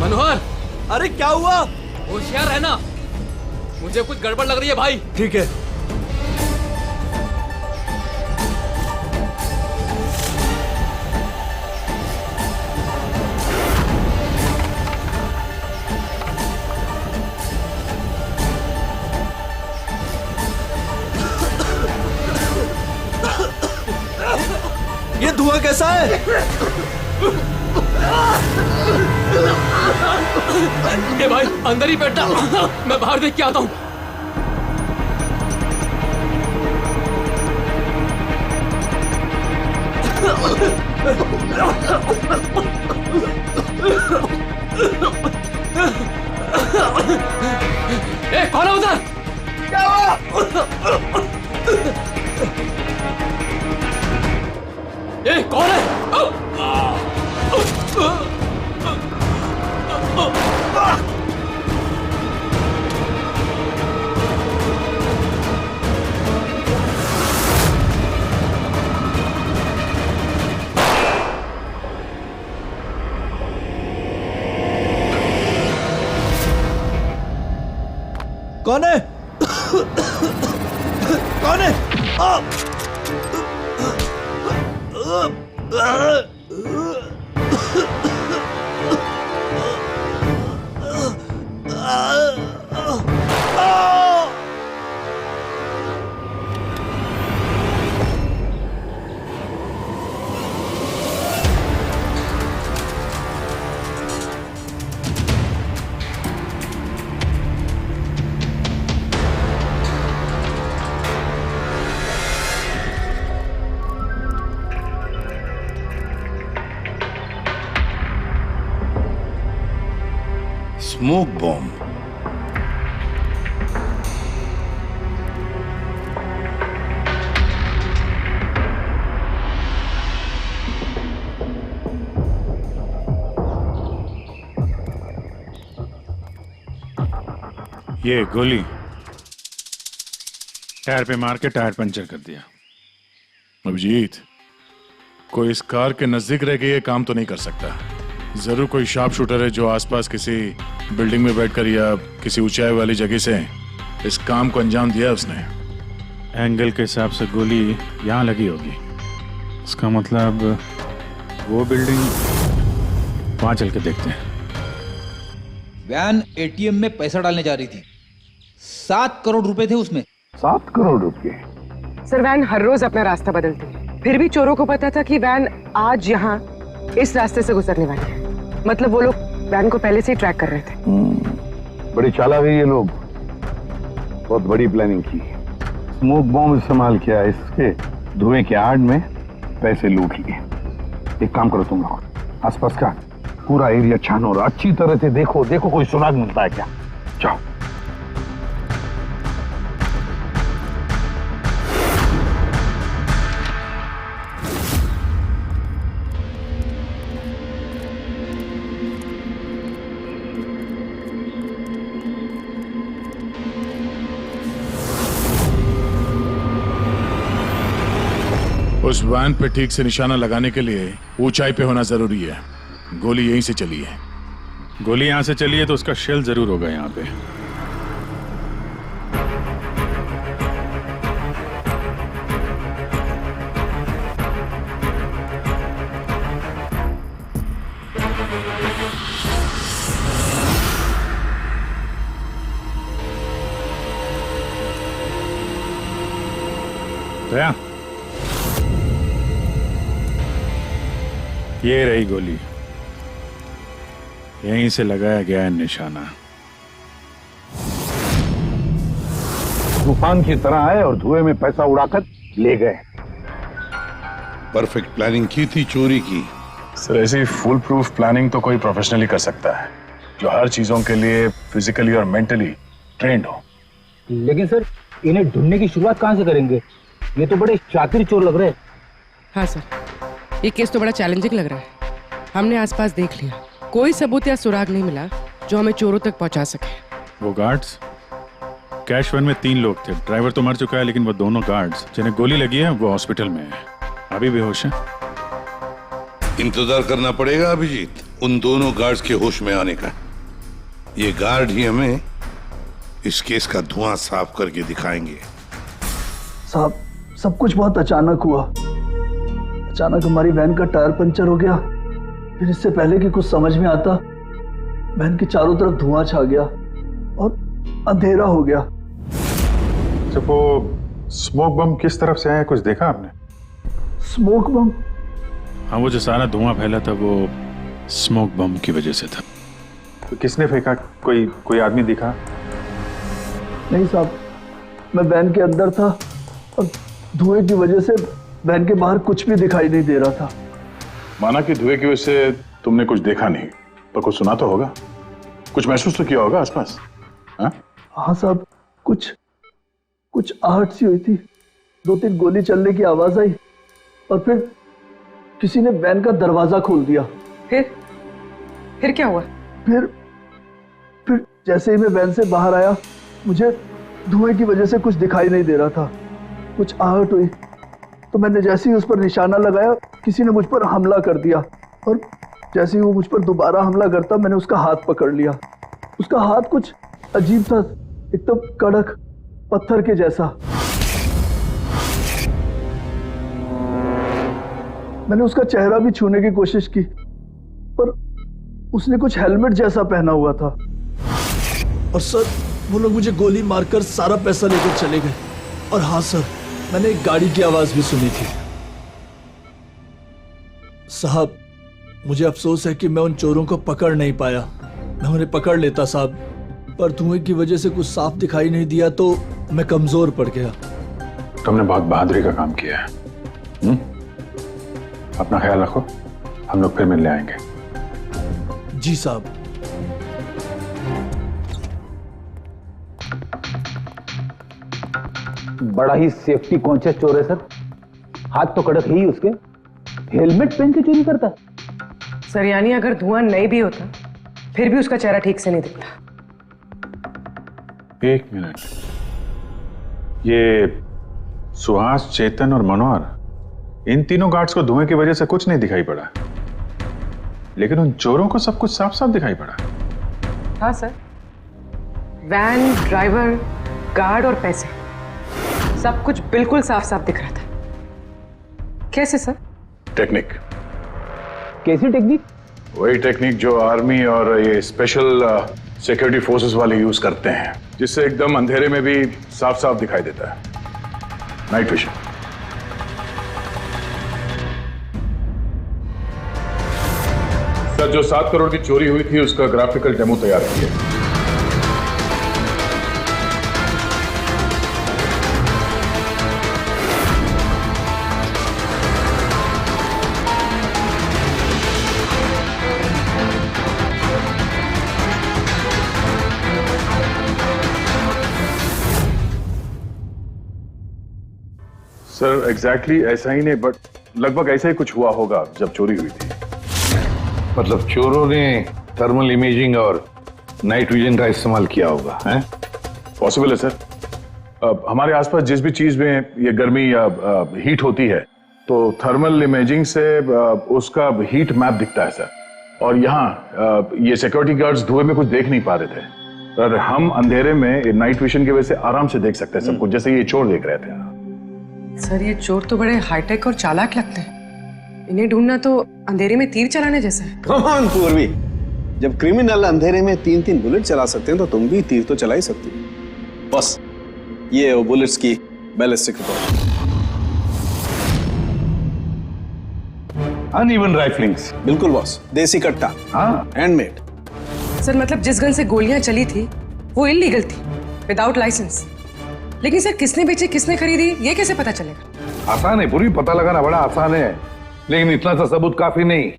मनोहर, अरे क्या हुआ? होशियार रहना, मुझे कुछ गड़बड़ लग रही है भाई। ठीक है। ये धुआं कैसा है? ये भाई अंदर ही बैठा, मैं बाहर देख के आता हूँ। ए, कौन है उधर? क्या हुआ? ए, कौन है? कौन है? कौन है? Smoke bomb. ये गोली टायर पे मार के टायर पंचर कर दिया। अभिजीत, कोई इस कार के नजदीक रह के ये काम तो नहीं कर सकता। जरूर कोई शार्प शूटर है जो आसपास किसी बिल्डिंग में बैठकर या किसी ऊंचाई वाली जगह से इस काम को अंजाम दिया उसने। एंगल के हिसाब से गोली यहाँ लगी होगी। इसका मतलब वो बिल्डिंग, वहां चल के देखते हैं। वैन एटीएम में पैसा डालने जा रही थी। 7 करोड़ रुपए थे उसमें। 7 करोड़ रुपए? सर, वैन हर रोज अपना रास्ता बदलती है, फिर भी चोरों को पता था कि वैन आज यहाँ इस रास्ते से गुजरने वाली है। मतलब वो लोग वैन को पहले से ही ट्रैक कर रहे थे। बड़ी चालाक है ये लोग, बहुत बड़ी प्लानिंग की। स्मोक बॉम्ब इस्तेमाल किया, इसके धुएं के आड़ में पैसे लूट लिए। एक काम करो तुम लोग, आसपास का पूरा एरिया छानो और अच्छी तरह से देखो कोई सुराग मिलता है क्या। जाओ। उस वैन पे ठीक से निशाना लगाने के लिए ऊंचाई पे होना जरूरी है। गोली यहीं से चली है। गोली यहाँ से चली है तो उसका शेल जरूर होगा यहाँ पे। दया, ये रही गोली, यहीं से लगाया गया है निशाना। तूफान की तरह आए और धुएं में पैसा उड़ाकर ले गए। परफेक्ट प्लानिंग की थी चोरी की। सर ऐसी फुल प्रूफ प्लानिंग तो कोई प्रोफेशनली कर सकता है, जो हर चीजों के लिए फिजिकली और मेंटली ट्रेंड हो। लेकिन सर इन्हें ढूंढने की शुरुआत कहाँ से करेंगे? ये तो बड़े शातिर चोर लग रहे हैं। हाँ सर, ये केस तो बड़ा चैलेंजिंग लग रहा है। हमने आसपास देख लिया, कोई सबूत या सुराग नहीं मिला जो हमें चोरों तक पहुंचा सके। वो गार्ड्स, कैश वैन में 3 लोग थे। ड्राइवर तो मर चुका है, लेकिन वो दोनों गार्ड्स जिन्हें गोली लगी है वो हॉस्पिटल में है, अभी बेहोश है। इंतजार करना पड़ेगा अभिजीत उन दोनों गार्ड्स के होश में आने का। ये गार्ड ही हमें इस केस का धुआं साफ करके दिखाएंगे। साहब, सब कुछ बहुत अचानक हुआ। अचानक हमारी वैन का टायर पंचर हो गया, फिर इससे पहले कि कुछ समझ में आता वैन के चारों तरफ धुआं छा गया और अंधेरा हो गया। जब वो स्मोक बम किस तरफ से आया, कुछ देखा आपने? स्मोक बम? हाँ, वो जो सारा धुआं फैला था वो स्मोक बम की वजह से था। तो किसने फेंका? कोई आदमी दिखा? नहीं साहब, मैं वैन के अंदर था और धुएं की वजह से वैन के बाहर कुछ भी दिखाई नहीं दे रहा था। माना कि धुएं की वजह से तुमने कुछ देखा नहीं, पर कुछ सुना तो होगा, कुछ महसूस तो किया होगा आसपास? हाँ साहब, कुछ आहट सी हुई थी, 2-3 गोली चलने की आवाज आई और फिर किसी ने वैन का दरवाजा खोल दिया। फिर क्या हुआ? फिर जैसे ही मैं वैन से बाहर आया, मुझे धुएं की वजह से कुछ दिखाई नहीं दे रहा था। कुछ आहट हुई तो मैंने जैसे ही उस पर निशाना लगाया, किसी ने मुझ पर हमला कर दिया और जैसे ही वो मुझ पर दोबारा हमला करता, मैंने उसका हाथ पकड़ लिया। उसका हाथ कुछ अजीब था, एकदम कड़क पत्थर के जैसा। मैंने उसका चेहरा भी छूने की कोशिश की, पर उसने कुछ हेलमेट जैसा पहना हुआ था। और सर, वो लोग मुझे गोली मारकर सारा पैसा लेकर चले गए। और हाँ सर, मैंने एक गाड़ी की आवाज भी सुनी थी। साहब, मुझे अफसोस है कि मैं उन चोरों को पकड़ नहीं पाया। मैं उन्हें पकड़ लेता साहब, पर धुएं की वजह से कुछ साफ दिखाई नहीं दिया तो मैं कमजोर पड़ गया। तुमने बहुत बहादुरी का काम किया है। अपना ख्याल रखो, हम लोग फिर मिलने आएंगे। जी साहब। बड़ा ही सेफ्टी कॉन्शियस चोर है सर। हाथ तो कड़क है ही उसके, हेलमेट पहन के चोरी करता है। सर, यानी अगर धुआं नहीं भी होता फिर भी उसका चेहरा ठीक से नहीं दिखता। 1 मिनट, ये सुहास, चेतन और मनोहर, इन तीनों गार्ड्स को धुएं की वजह से कुछ नहीं दिखाई पड़ा, लेकिन उन चोरों को सब कुछ साफ साफ दिखाई पड़ा। हाँ सर, वैन, ड्राइवर, गार्ड और पैसे, सब कुछ बिल्कुल साफ साफ दिख रहा था। कैसे सर? टेक्निक। कैसी टेक्निक? वही टेक्निक जो आर्मी और ये स्पेशल सिक्योरिटी फोर्सेस वाले यूज करते हैं, जिससे एकदम अंधेरे में भी साफ साफ दिखाई देता है। Night vision. सर, जो 7 करोड़ की चोरी हुई थी उसका ग्राफिकल डेमो तैयार किया। सर, एग्जैक्टली ऐसा ही नहीं, बट लगभग ऐसा ही कुछ हुआ होगा जब चोरी हुई थी। मतलब चोरों ने थर्मल इमेजिंग और नाइट विजन का इस्तेमाल किया होगा, हैं? पॉसिबल है सर। हमारे आसपास जिस भी चीज में ये गर्मी या हीट होती है तो थर्मल इमेजिंग से उसका हीट मैप दिखता है सर। और यहाँ ये सिक्योरिटी गार्ड्स धुएं में कुछ देख नहीं पा रहे थे, पर हम अंधेरे में नाइट विजन की वजह से आराम से देख सकते हैं सब कुछ, जैसे ये चोर देख रहे थे। सर, ये चोर तो बड़े हाईटेक और चालाक लगते हैं। इन्हें ढूंढना तो अंधेरे में तीर चलाने जैसा है। कमान पूर्वी, जब क्रिमिनल अंधेरे में 3-3 बुलेट चला सकते हैं तो तुम भी तीर तो चला ही सकती हो। बस ये वो बुलेट्स की बैलिस्टिक रिपोर्ट। अनइवन राइफलिंग्स। बिल्कुल बॉस, देसी कट्टा। हाँ, हैंडमेड। सर, मतलब जिस गन से गोलियां चली थी वो इलीगल थी, विदाउट लाइसेंस। लेकिन सर, किसने बेची, किसने खरीदी, ये कैसे पता चलेगा? आसान है पूरी, पता लगाना बड़ा आसान है, लेकिन इतना सा सबूत काफी नहीं।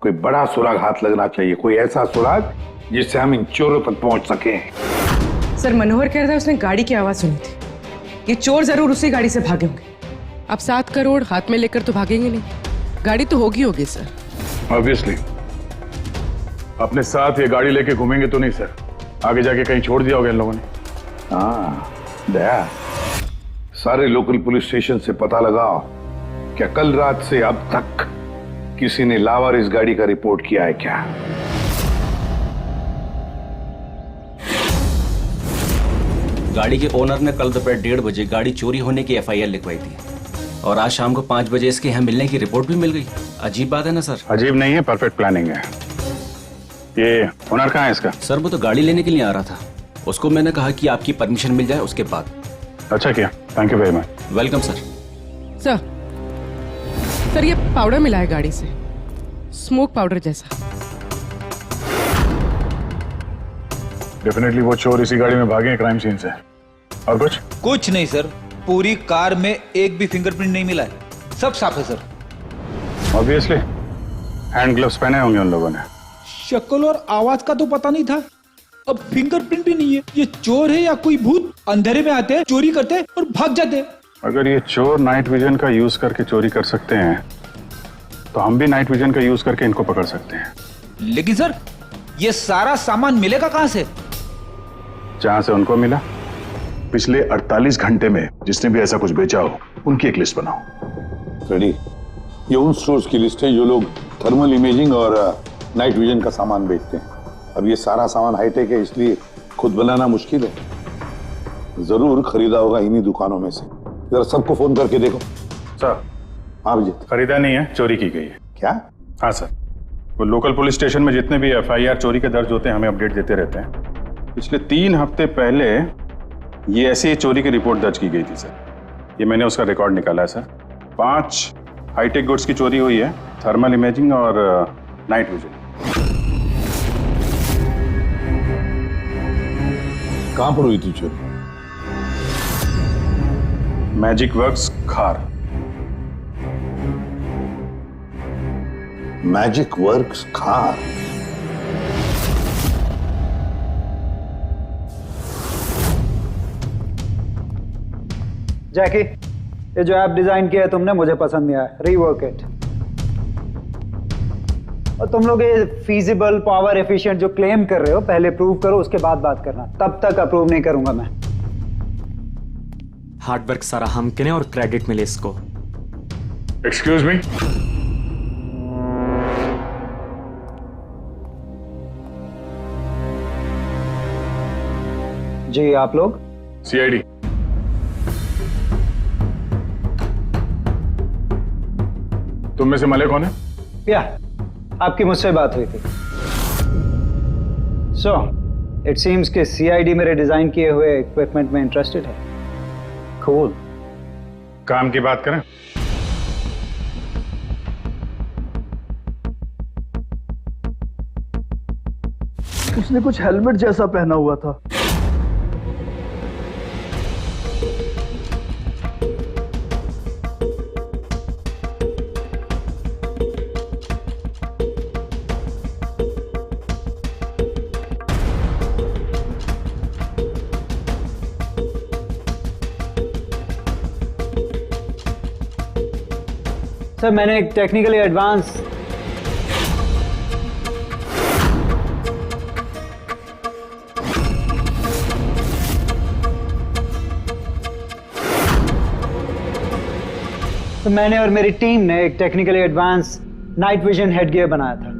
कोई बड़ा सुराग हाथ लगना चाहिए, कोई ऐसा सुराग जिससे हम इन चोरों तक पहुंच सके। सर, मनोहर कह रहा था उसने गाड़ी की आवाज सुनी थी। ये चोर जरूर उसी गाड़ी से भागे होंगे। अब 7 करोड़ हाथ में लेकर तो भागेंगे नहीं, गाड़ी तो होगी सर। ऑब्वियसली अपने साथ ये गाड़ी लेके घूमेंगे तो नहीं सर, आगे जाके कहीं छोड़ दिया होगा इन लोगों ने। हाँ दया, सारे लोकल पुलिस स्टेशन से पता लगाओ क्या कल रात से अब तक किसी ने लावार इस गाड़ी का रिपोर्ट किया है क्या? गाड़ी के ओनर ने कल दोपहर 1:30 बजे गाड़ी चोरी होने की FIR लिखवाई थी और आज शाम को 5 बजे इसके यहाँ मिलने की रिपोर्ट भी मिल गई। अजीब बात है ना सर? अजीब नहीं है, परफेक्ट प्लानिंग है। ये ओनर कहाँ है इसका? सर, वो तो गाड़ी लेने के लिए आ रहा था, उसको मैंने कहा कि आपकी परमिशन मिल जाए उसके बाद। अच्छा किया, thank you very much. Welcome sir. Sir, ये पाउडर मिला है गाड़ी से, स्मोक पाउडर जैसा। डेफिनेटली वो चोर इसी गाड़ी में भागे हैं क्राइम सीन से। और कुछ नहीं सर, पूरी कार में एक भी फिंगरप्रिंट नहीं मिला है, सब साफ है सर। ऑब्वियसली हैंड ग्लव्स पहने होंगे उन लोगों ने। शक्ल और आवाज का तो पता नहीं था, अब फिंगरप्रिंट भी नहीं है। ये चोर है या कोई भूत? अंधेरे में आते हैं, चोरी करते हैं और भाग जाते हैं। अगर ये चोर नाइट विजन का यूज करके चोरी कर सकते हैं तो हम भी नाइट विजन का यूज करके इनको पकड़ सकते हैं। लेकिन सर, ये सारा सामान मिलेगा कहां से? जहां से उनको मिला। पिछले 48 घंटे में जिसने भी ऐसा कुछ बेचा हो उनकी एक लिस्ट बनाओ। रेडी? ये उन स्टोर्स की लिस्ट है जो लोग थर्मल इमेजिंग और नाइट विजन का सामान बेचते हैं। अब ये सारा सामान हाईटेक है, इसलिए खुद बनाना मुश्किल है। जरूर खरीदा होगा इन्हीं दुकानों में से। जरा सबको फोन करके देखो। सर। हाँ विजय। खरीदा नहीं है, चोरी की गई है। क्या? हाँ सर, वो लोकल पुलिस स्टेशन में जितने भी FIR चोरी के दर्ज होते हैं हमें अपडेट देते रहते हैं। पिछले 3 हफ्ते पहले ये ऐसी चोरी की रिपोर्ट दर्ज की गई थी सर। ये मैंने उसका रिकॉर्ड निकाला है सर। 5 हाईटेक गुड्स की चोरी हुई है, थर्मल इमेजिंग और नाइट विजन। कहां पर हुई थी चोरी? मैजिक वर्क्स खार। मैजिक वर्क्स खार। जैकी, ये जो ऐप डिजाइन किया है तुमने मुझे पसंद नहीं आया, रीवर्क इट। और तुम लोग ये फीजिबल, पावर एफिशिएंट जो क्लेम कर रहे हो पहले प्रूव करो, उसके बाद बात करना। तब तक अप्रूव नहीं करूंगा मैं। हार्डवर्क सारा हम करें और क्रेडिट मिले इसको। Excuse me. जी आप लोग? CID। तुम में से मले कौन है? क्या आपकी मुझसे बात हुई थी? सो इट सीम्स कि CID मेरे डिजाइन किए हुए इक्विपमेंट में इंटरेस्टेड है। कूल। काम की बात करें? उसने कुछ हेलमेट जैसा पहना हुआ था। सर मैंने एक टेक्निकली एडवांस मैंने और मेरी टीम ने एक technically advance night vision headgear बनाया था।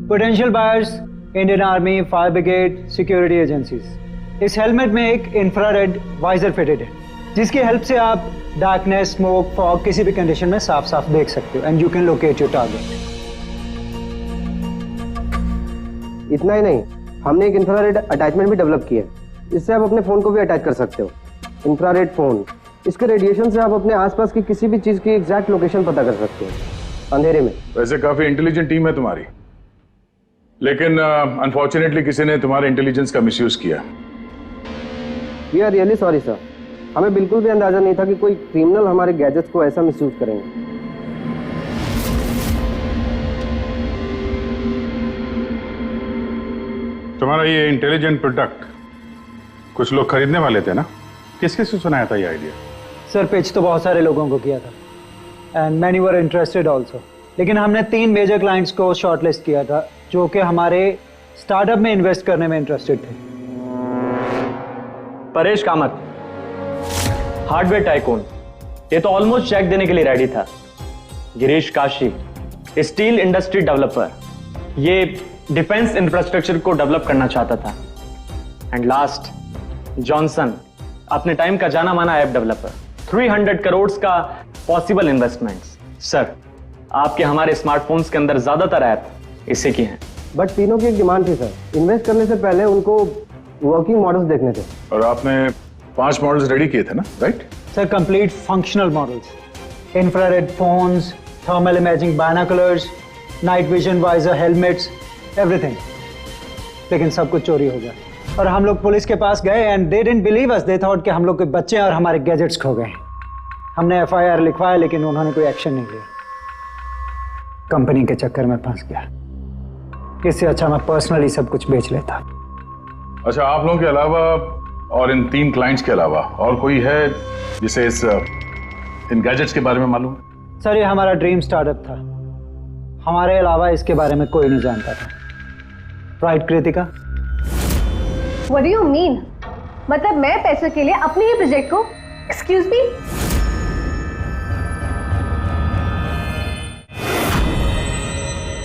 Potential buyers Indian army, fire brigade, security agencies. इस हेलमेट में एक इंफ्रारेड वाइजर फिटेड है जिसकी हेल्प से आप डार्कनेस, स्मोक, फॉग किसी भी कंडीशन में साफ साफ देख सकते हो and you can locate your target. इतना ही नहीं, हमने एक इंफ्रारेड अटैचमेंट भी डेवलप किया है। इससे आप अपने फोन को भी अटैच कर सकते हो। इंफ्रारेड फोन, इसके रेडिएशन से आप अपने आसपास की किसी भी चीज की एग्जैक्ट लोकेशन पता कर सकते हो अंधेरे में। वैसे काफी इंटेलिजेंट टीम है तुम्हारी, लेकिन अनफॉर्चुनेटली किसी ने तुम्हारे इंटेलिजेंस का मिसयूज किया। We are really sorry sir, हमें बिल्कुल भी अंदाजा नहीं था कि कोई क्रिमिनल हमारे गैजेट्स को ऐसा मिसयूज करेंगे। तुम्हारा ये इंटेलिजेंट प्रोडक्ट कुछ लोग खरीदने वाले थे ना? किस किस से सुनाया था ये आइडिया? सर पिच तो बहुत सारे लोगों को किया था and many were interested also, लेकिन हमने 3 मेजर क्लाइंट्स को शॉर्टलिस्ट किया था जो कि हमारे स्टार्टअप में इन्वेस्ट करने में इंटरेस्टेड थे। परेश कामत, हार्डवेयर टाइकून, ये तो ऑलमोस्ट चेक देने के लिए रेडी था। Girish Kashi, steel industry developer, ये डिफेंस इंफ्रास्ट्रक्चर को डेवलप करना चाहता था। एंड लास्ट जॉनसन, अपने टाइम का जाना माना ऐप डेवलपर, 300 करोड़ का पॉसिबल इन्वेस्टमेंट्स। सर आपके हमारे स्मार्टफोन्स के अंदर ज्यादातर ऐप इसी की हैं। बट तीनों की एक डिमांड थी सर, इन्वेस्ट करने से पहले उनको वर्किंग मॉडल्स देखने थे। और आपने 5 मॉडल्स रेडी किए थे ना, right? Sir complete functional models, infrared phones, thermal imaging binoculars, night vision visor helmets, everything. लेकिन सब कुछ चोरी हो गया और हम लोग पुलिस के पास गए and they didn't believe us, they thought कि हम लोग के बच्चे और हमारे गैजेट्स खो गए। हमने FIR लिखवाया लेकिन उन्होंने कोई एक्शन नहीं लिया। कंपनी के चक्कर में फंस गया। इससे अच्छा मैं पर्सनली सब कुछ बेच लेता। अच्छा, आप लोगों के अलावा और इन 3 क्लाइंट्स के अलावा और कोई है जिसे इन गैजेट्स के बारे में मालूम है? सर ये हमारा ड्रीम स्टार्टअप था, हमारे अलावा इसके बारे में कोई नहीं जानता था। Right Kritika? What do you mean? मतलब मैं पैसे के लिए अपने ही प्रोजेक्ट को, एक्सक्यूज मी?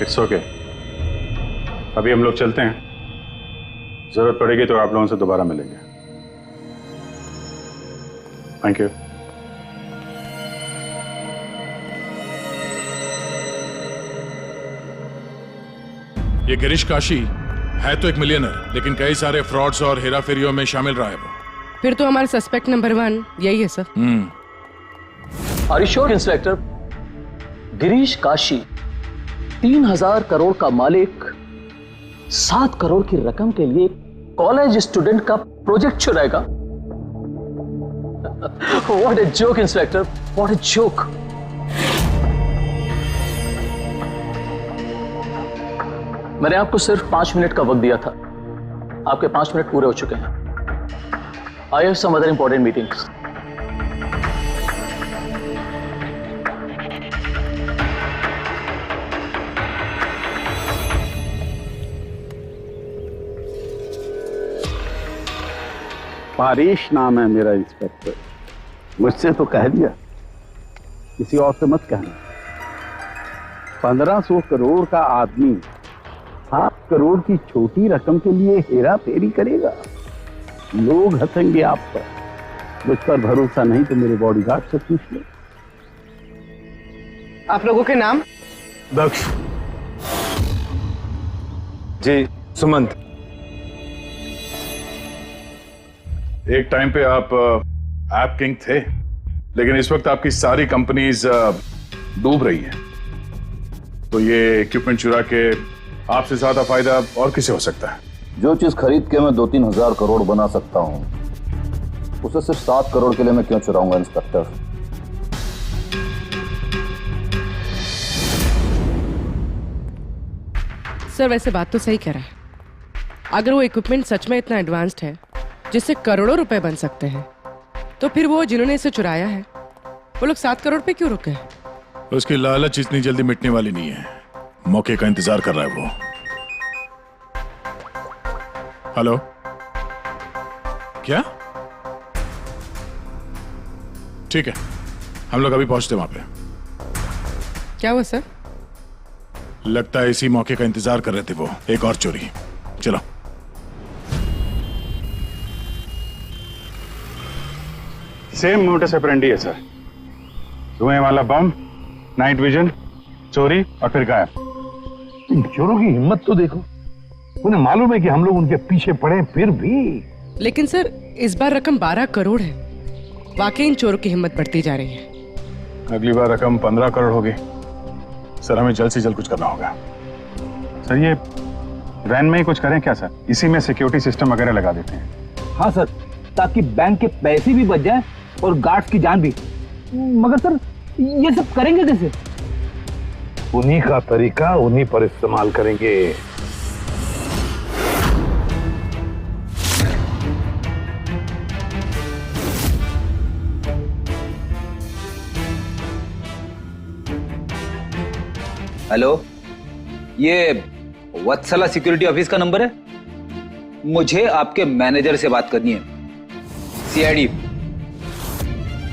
इट्स ओके, अभी हम लोग चलते हैं, जरूरत पड़ेगी तो आप लोगों से दोबारा मिलेंगे। Thank you. ये गिरीश काशी है तो एक मिलियनर, लेकिन कई सारे फ्रॉड्स और हेराफेरियों में शामिल रहा है वो। फिर तो हमारा सस्पेक्ट नंबर 1 यही है sir. Are you sure inspector? Girish Kashi 3000 crore का मालिक 7 करोड़ की रकम के लिए कॉलेज स्टूडेंट का प्रोजेक्ट चुराएगा? What a joke inspector, what a joke. मैंने आपको सिर्फ 5 मिनट का वक्त दिया था, आपके 5 मिनट पूरे हो चुके हैं। I have some other important meetings. Paresh नाम है मेरा इंस्पेक्टर, मुझसे तो कह दिया, किसी और से मत कहना। 1500 करोड़ का आदमी 7 करोड़ की छोटी रकम के लिए हेरा फेरी करेगा? लोग हंसेंगे आप पर। मुझ पर भरोसा नहीं तो मेरे बॉडीगार्ड से पूछ लो। आप लोगों के नाम? दक्ष जी, सुमंत। एक टाइम पे आप ऐप किंग थे, लेकिन इस वक्त आपकी सारी कंपनीज डूब रही हैं, तो ये इक्विपमेंट चुरा के आपसे ज्यादा फायदा और किसे हो सकता है? जो चीज खरीद के मैं 2-3 हजार करोड़ बना सकता हूं, उसे सिर्फ 7 करोड़ के लिए मैं क्यों चुराऊंगा इंस्पेक्टर? सर वैसे बात तो सही कह रहा है। अगर वो इक्विपमेंट सच में इतना एडवांस्ड है जिससे करोड़ों रुपए बन सकते हैं, तो फिर वो जिन्होंने इसे चुराया है वो लोग 7 करोड़ पे क्यों रुके हैं? उसकी लालच इतनी जल्दी मिटने वाली नहीं है। मौके का इंतजार कर रहा है वो। हेलो, क्या? ठीक है, हम लोग अभी पहुंचते वहां पे। क्या हुआ सर? लगता है इसी मौके का इंतजार कर रहे थे वो। एक और चोरी। चलो। सेम मोटस ऑपरेंडी है सर। धुएं वाला बम, नाइट विजन, चोरी और फिर गायब। इन चोरों की हिम्मत तो देखो, उन्हें मालूम है कि हम लोग उनके पीछे पड़े, फिर भी। लेकिन सर इस बार रकम 12 करोड़ है। वाकई इन चोरों की हिम्मत बढ़ती जा रही है। अगली बार रकम 15 करोड़ होगी। सर हमें जल्द से जल्द कुछ करना होगा। सर ये वैन में ही कुछ करें क्या सर? इसी में सिक्योरिटी सिस्टम वगैरह लगा देते हैं। हाँ सर, ताकि बैंक के पैसे भी बच जाए और गार्ड्स की जान भी। मगर सर ये सब करेंगे कैसे? उन्हीं का तरीका उन्हीं पर इस्तेमाल करेंगे। हेलो, ये वत्सला सिक्योरिटी ऑफिस का नंबर है? मुझे आपके मैनेजर से बात करनी है। सीआईडी।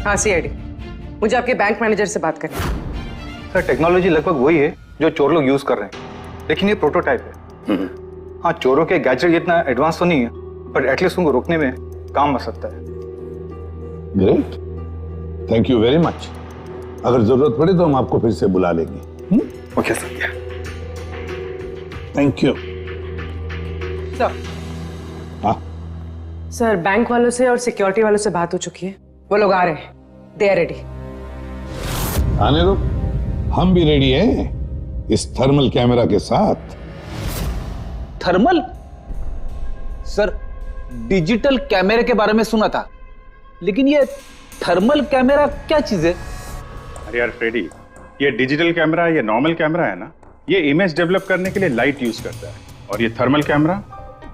हाँ सीआईडी, मुझे आपके बैंक मैनेजर से बात करनी है। सर टेक्नोलॉजी लगभग वही है जो चोर लोग यूज कर रहे हैं, लेकिन ये प्रोटोटाइप है। हाँ, चोरों के गैजेट जितना एडवांस तो नहीं है, पर एटलीस्ट उनको रोकने में काम आ सकता है। Great, thank you very much. अगर जरूरत पड़े तो हम आपको फिर से बुला लेंगे। Okay sir. Thank you. Sir, हाँ सर बैंक वालों से और सिक्योरिटी वालों से बात हो चुकी है। वो लोग आ रहे हैं। They are ready. आने दो, हम भी रेडी हैं इस थर्मल कैमरा के साथ। थर्मल? सर डिजिटल कैमरे के बारे में सुना था, लेकिन ये थर्मल कैमरा क्या चीज है? अरे यार फ्रेडी, ये डिजिटल कैमरा, ये नॉर्मल कैमरा है ना, ये इमेज डेवलप करने के लिए लाइट यूज करता है, और ये थर्मल कैमरा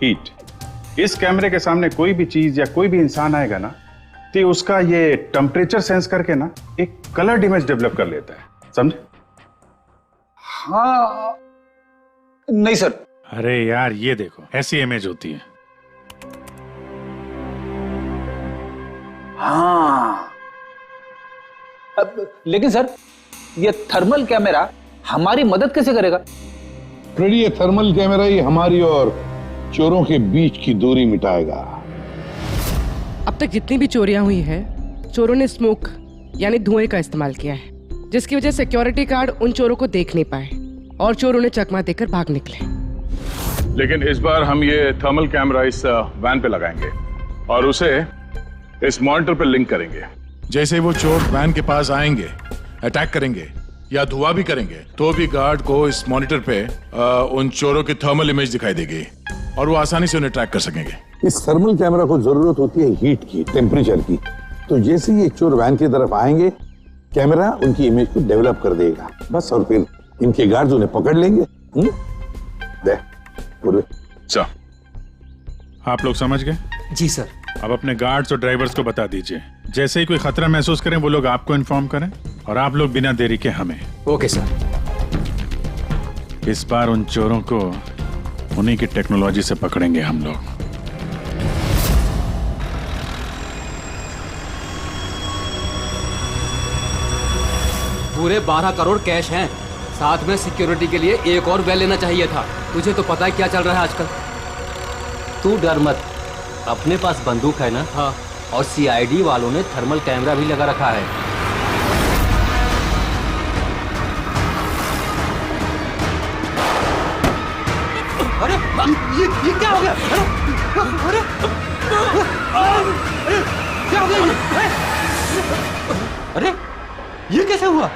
हीट। इस कैमरे के सामने कोई भी चीज या कोई भी इंसान आएगा ना, तो उसका ये टेम्परेचर सेंस करके ना एक कलर्ड इमेज डेवलप कर लेता है, समझे? हाँ नहीं सर। अरे यार ये देखो, ऐसी इमेज होती है। हाँ लेकिन सर ये थर्मल कैमरा हमारी मदद कैसे करेगा? फ्रेडी, ये थर्मल कैमरा ही हमारी और चोरों के बीच की दूरी मिटाएगा। अब तक जितनी भी चोरियां हुई है, चोरों ने स्मोक यानी धुएं का इस्तेमाल किया है, जिसकी वजह से सिक्योरिटी गार्ड उन चोरों को देख नहीं पाए और चोर उन्हें चकमा देकर भाग निकले। लेकिन इस बार हम ये थर्मल कैमरा इस वैन पे लगाएंगे और उसे इस मॉनिटर पे लिंक करेंगे। जैसे वो चोर वैन के पास आएंगे, अटैक करेंगे या धुआं भी करेंगे, तो भी गार्ड को इस मॉनिटर पे उन चोरों की थर्मल इमेज दिखाई देगी और वो आसानी से उन्हें ट्रैक कर सकेंगे। इस थर्मल कैमरा को जरूरत होती है हीट की, टेम्परेचर की। तो जैसे ही ये चोर वैन की तरफ आएंगे, कैमरा उनकी इमेज को डेवलप कर देगा बस, और फिर इनके गार्ड्स उन्हें पकड़ लेंगे। आप लोग समझ गए? जी सर। अब अपने गार्ड्स और ड्राइवर्स को बता दीजिए, जैसे ही कोई खतरा महसूस करें वो लोग आपको इन्फॉर्म करें, और आप लोग बिना देरी के हमें। Okay sir. इस बार उन चोरों को उन्हीं की टेक्नोलॉजी से पकड़ेंगे हम लोग। पूरे 12 करोड़ कैश हैं, साथ में सिक्योरिटी के लिए एक और वैन लेना चाहिए था। तुझे तो पता है क्या चल रहा है आजकल। तू डर मत, अपने पास बंदूक है ना? हाँ। और सीआईडी वालों ने थर्मल कैमरा भी लगा रखा है। अरे ये क्या हो गया? अरे क्या हो गया? अरे ये कैसे हुआ?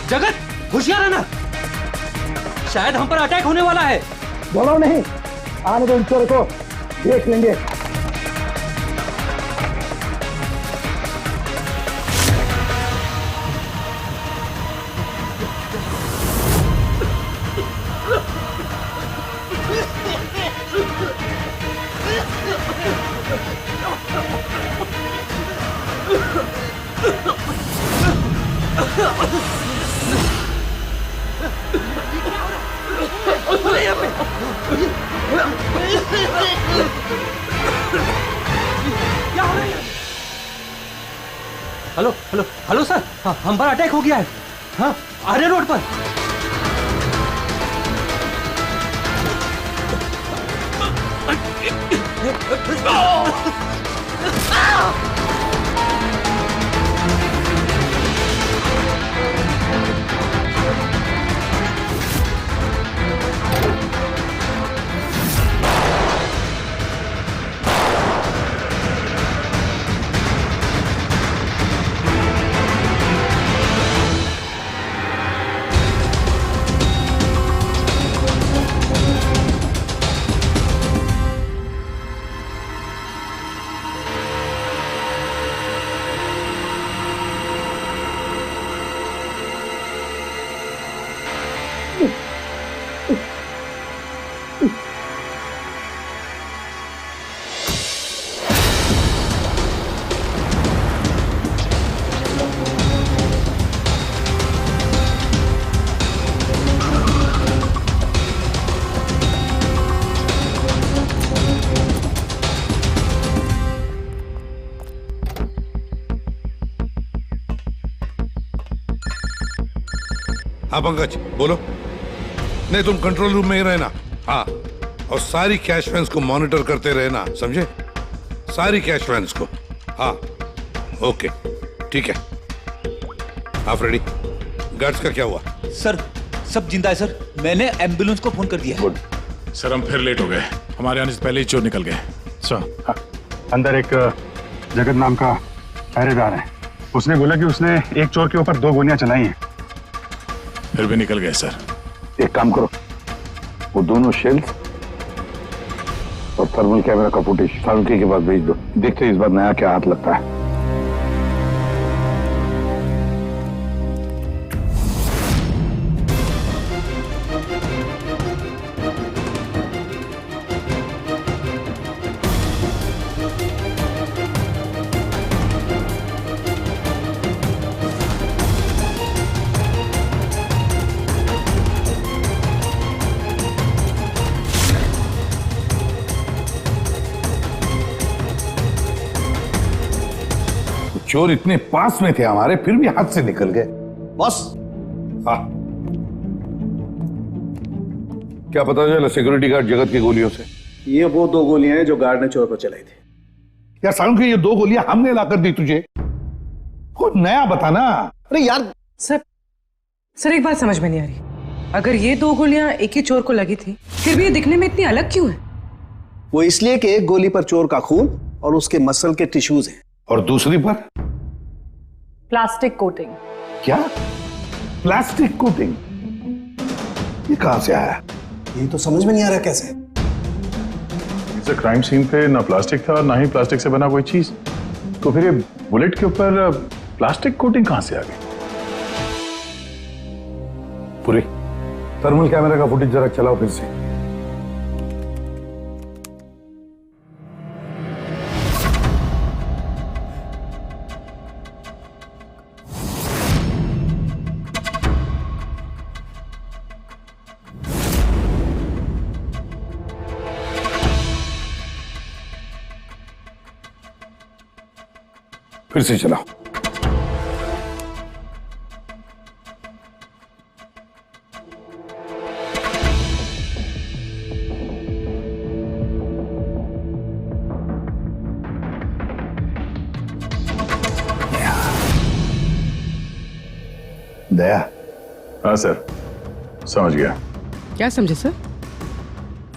जगत होशियार रहना। शायद हम पर अटैक होने वाला है। बोलो नहीं, आने दो इन चोर को, देख लेंगे। हेलो हेलो हेलो सर, हाँ, हम पर अटैक हो गया है। हाँ, आर्य रोड पर। हाँ पंकज बोलो। नहीं तुम कंट्रोल रूम में ही रहना। हाँ, और सारी कैश वैन्स को मॉनिटर करते रहना, समझे? सारी कैश वैन्स को। हाँ ओके ठीक है। आप रेडी? गार्ड्स का क्या हुआ? सर सब जिंदा है सर, मैंने एम्बुलेंस को फोन कर दिया। गुड। सर हम फिर लेट हो गए, हमारे आने से पहले ही चोर निकल गए। हाँ, अंदर एक जगत नाम का पहरेदार है, उसने बोला कि उसने एक चोर के ऊपर 2 गोलियां चलाई हैं। फिर भी निकल गए सर। एक काम करो, वो दोनों शेल्स और थर्मल कैमरा का फुटेज फारूकी के पास भेज दो, देखते हैं इस बार नया क्या हाथ लगता है। चोर इतने पास में थे हमारे, फिर भी हाथ से निकल गए। बॉस। हाँ, क्या पता चला सिक्योरिटी गार्ड जगत की गोलियों से? ये वो 2 गोलियां हैं जो गार्ड ने चोर पर चलाई थी। यार सारुण ये 2 गोलियां हमने लाकर दी तुझे, कुछ नया बताना। अरे यार सर एक बात समझ में नहीं आ रही, अगर ये 2 गोलियां एक ही चोर को लगी थी, फिर भी ये दिखने में इतनी अलग क्यों है? वो इसलिए कि एक गोली पर चोर का खून और उसके मसल के टिश्यूज हैं, और दूसरी पर प्लास्टिक कोटिंग। क्या? Plastic coating? ये कहां से आया? ये तो समझ में नहीं आ रहा कैसे। क्राइम सीन पे ना प्लास्टिक था ना ही प्लास्टिक से बना कोई चीज, तो फिर ये बुलेट के ऊपर प्लास्टिक कोटिंग कहां से आ गई? पूरी थर्मल कैमरा का फुटेज जरा चलाओ फिर से। फिर से चलाओ। दया। हाँ सर समझ गया। क्या समझे सर?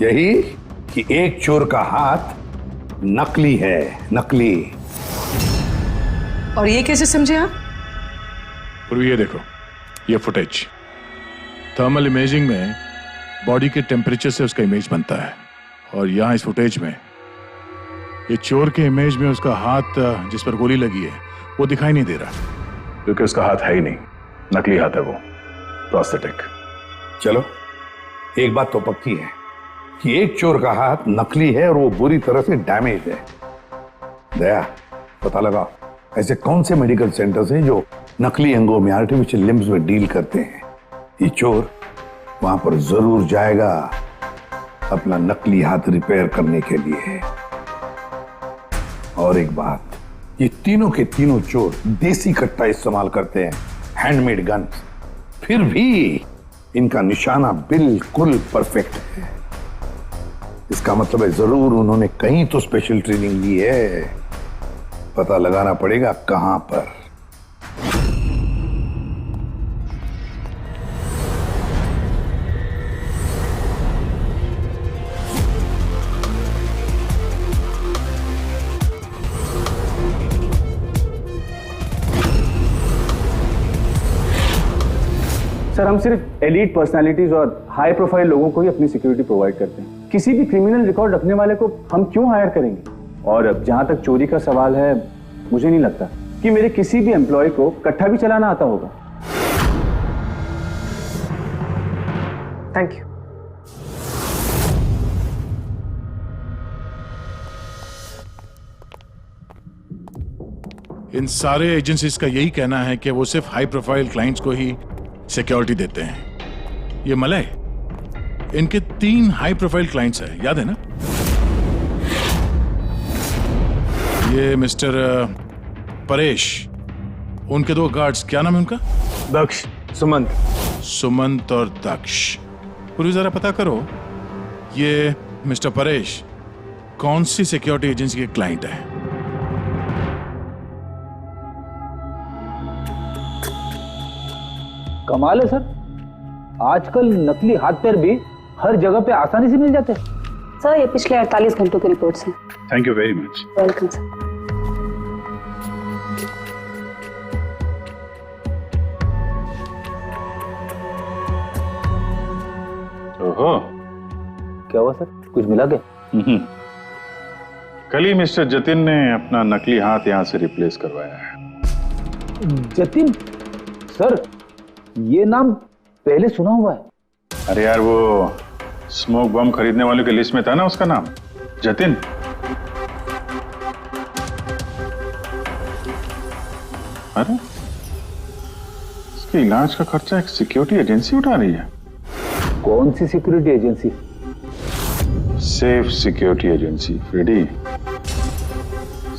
यही कि एक चोर का हाथ नकली है, नकली। और ये कैसे समझे आप? पूर्वी ये देखो, ये फुटेज थर्मल इमेजिंग में बॉडी के टेम्परेचर से उसका इमेज बनता है, और यहाँ इस फुटेज में ये चोर के इमेज में उसका हाथ जिस पर गोली लगी है वो दिखाई नहीं दे रहा, क्योंकि उसका हाथ है ही नहीं, नकली हाथ है वो, प्रोस्थेटिक। चलो एक बात तो पक्की है कि एक चोर का हाथ नकली है और वो बुरी तरह से डैमेज है। दया, पता लगा ऐसे कौन से मेडिकल सेंटर्स हैं जो नकली अंगों में, आर्टिफिशियल लिम्स में डील करते हैं। ये चोर वहां पर जरूर जाएगा अपना नकली हाथ रिपेयर करने के लिए। और एक बात, ये तीनों के तीनों चोर देसी कट्टा इस्तेमाल करते हैं, हैंडमेड गन, फिर भी इनका निशाना बिल्कुल परफेक्ट है। इसका मतलब है जरूर उन्होंने कहीं तो स्पेशल ट्रेनिंग ली है, पता लगाना पड़ेगा कहां पर। सर, हम सिर्फ एलीट पर्सनालिटीज और हाई प्रोफाइल लोगों को ही अपनी सिक्योरिटी प्रोवाइड करते हैं। किसी भी क्रिमिनल रिकॉर्ड रखने वाले को हम क्यों हायर करेंगे? और जहां तक चोरी का सवाल है, मुझे नहीं लगता कि मेरे किसी भी एम्प्लॉय को कट्टा भी चलाना आता होगा। Thank you. इन सारे एजेंसीज का यही कहना है कि वो सिर्फ हाई प्रोफाइल क्लाइंट्स को ही सिक्योरिटी देते हैं। ये मलय, इनके 3 हाई प्रोफाइल क्लाइंट्स हैं, याद है ना? ये मिस्टर परेश, उनके 2 गार्ड्स, क्या नाम है उनका? दक्ष, सुमंत। सुमंत और दक्ष। पूरी जरा पता करो ये मिस्टर परेश कौन सी सिक्योरिटी एजेंसी के क्लाइंट है। कमाल है सर, आजकल नकली हाथ पैर भी हर जगह पे आसानी से मिल जाते हैं। सर, ये पिछले 48 घंटों की रिपोर्ट्स हैं। Thank you very much. Welcome sir. ओहो, क्या हुआ सर, कुछ मिला क्या? कल ही मिस्टर जतिन ने अपना नकली हाथ यहां से रिप्लेस करवाया है। जतिन? सर, ये नाम पहले सुना हुआ है। अरे यार, वो स्मोक बम खरीदने वालों की लिस्ट में था ना उसका नाम, जतिन। अरे, इसके इलाज का खर्चा एक सिक्योरिटी एजेंसी उठा रही है। कौन सी security agency? Safe security agency, Freddy.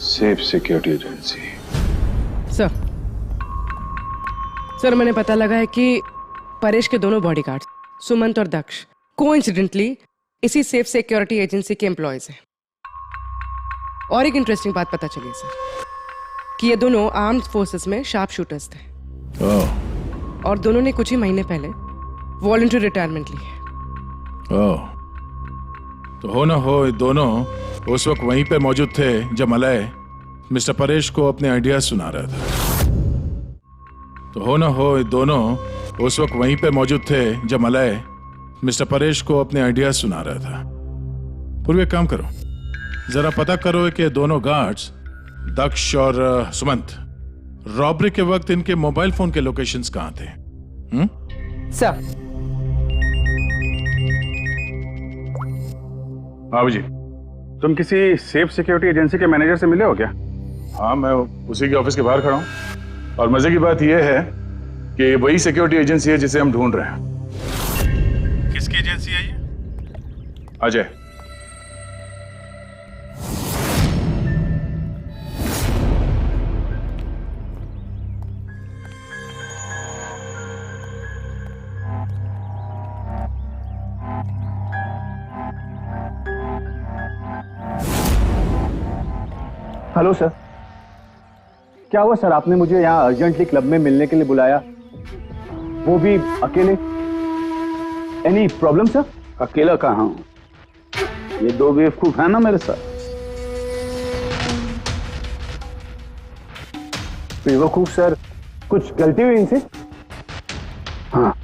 Safe security agency. Sir, मैंने पता लगा है कि परेश के दोनों बॉडीगार्ड्स, सुमंत और दक्ष, कोइंसिडेंटली इसी सेफ सिक्योरिटी एजेंसी के एम्प्लॉयज हैं। और एक इंटरेस्टिंग बात पता चली सर कि ये दोनों आर्म्ड फोर्सेस में शार्प शूटर्स थे। और दोनों ने कुछ ही महीने पहले वॉलंटरी रिटायरमेंट ली है। तो हो ना हो, ये दोनों उस वक्त वहीं पे मौजूद थे जब मलय मिस्टर परेश को अपने आइडियाज सुना रहा था। तो हो ना हो, ये दोनों उस वक्त वहीं पे मौजूद थे जब मलय मिस्टर परेश को अपने आइडियाज सुना रहा था। पूर्व एक काम करो, जरा पता करो कि दोनों गार्ड्स दक्ष और सुमंत रॉबरी के वक्त इनके मोबाइल फोन के लोकेशंस कहां थे? सर। बाबू जी, तुम किसी सेफ सिक्योरिटी एजेंसी के मैनेजर से मिले हो क्या? हाँ, मैं उसी के ऑफिस के बाहर खड़ा हूँ। और मजे की बात यह है कि वही सिक्योरिटी एजेंसी है जिसे हम ढूंढ रहे हैं। किसकी एजेंसी है ये? अजय। हेलो सर, क्या हुआ सर? आपने मुझे यहाँ अर्जेंटली क्लब में मिलने के लिए बुलाया, वो भी अकेले। Any problem sir? अकेला कहाँ हूँ, ये 2 बेवकूफ है ना मेरे साथ। बेवकूफ सर? कुछ गलती हुई इनसे? हाँ,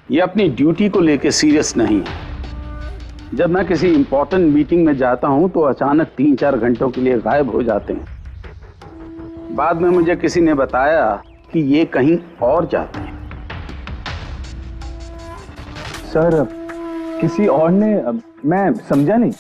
ये अपनी ड्यूटी को लेके सीरियस नहीं है। जब मैं किसी इंपॉर्टेंट मीटिंग में जाता हूं तो अचानक 3-4 घंटों के लिए गायब हो जाते हैं। बाद में मुझे किसी ने बताया कि ये कहीं और जाते हैं। सर किसी और ने, मैं समझा नहीं।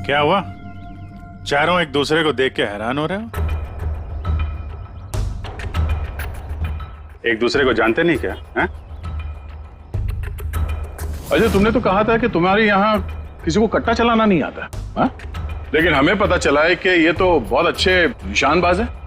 क्या हुआ? चारों एक दूसरे को देख के हैरान हो रहे हो? एक दूसरे को जानते नहीं क्या? हैं? अजय, तुमने तो कहा था कि तुम्हारे यहाँ किसी को कट्टा चलाना नहीं आता, हाँ? लेकिन हमें पता चला है कि ये तो बहुत अच्छे निशानबाज हैं।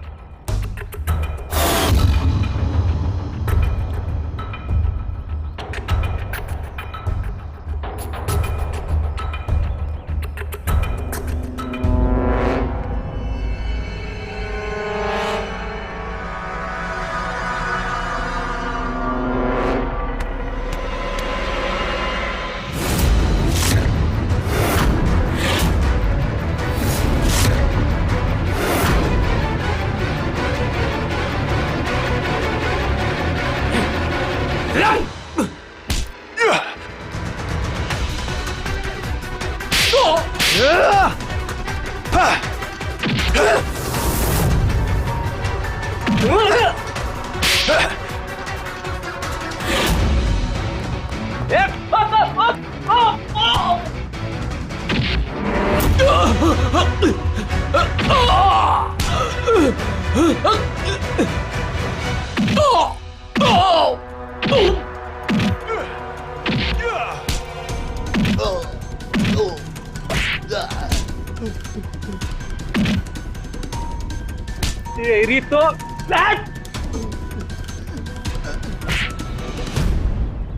तेरी तो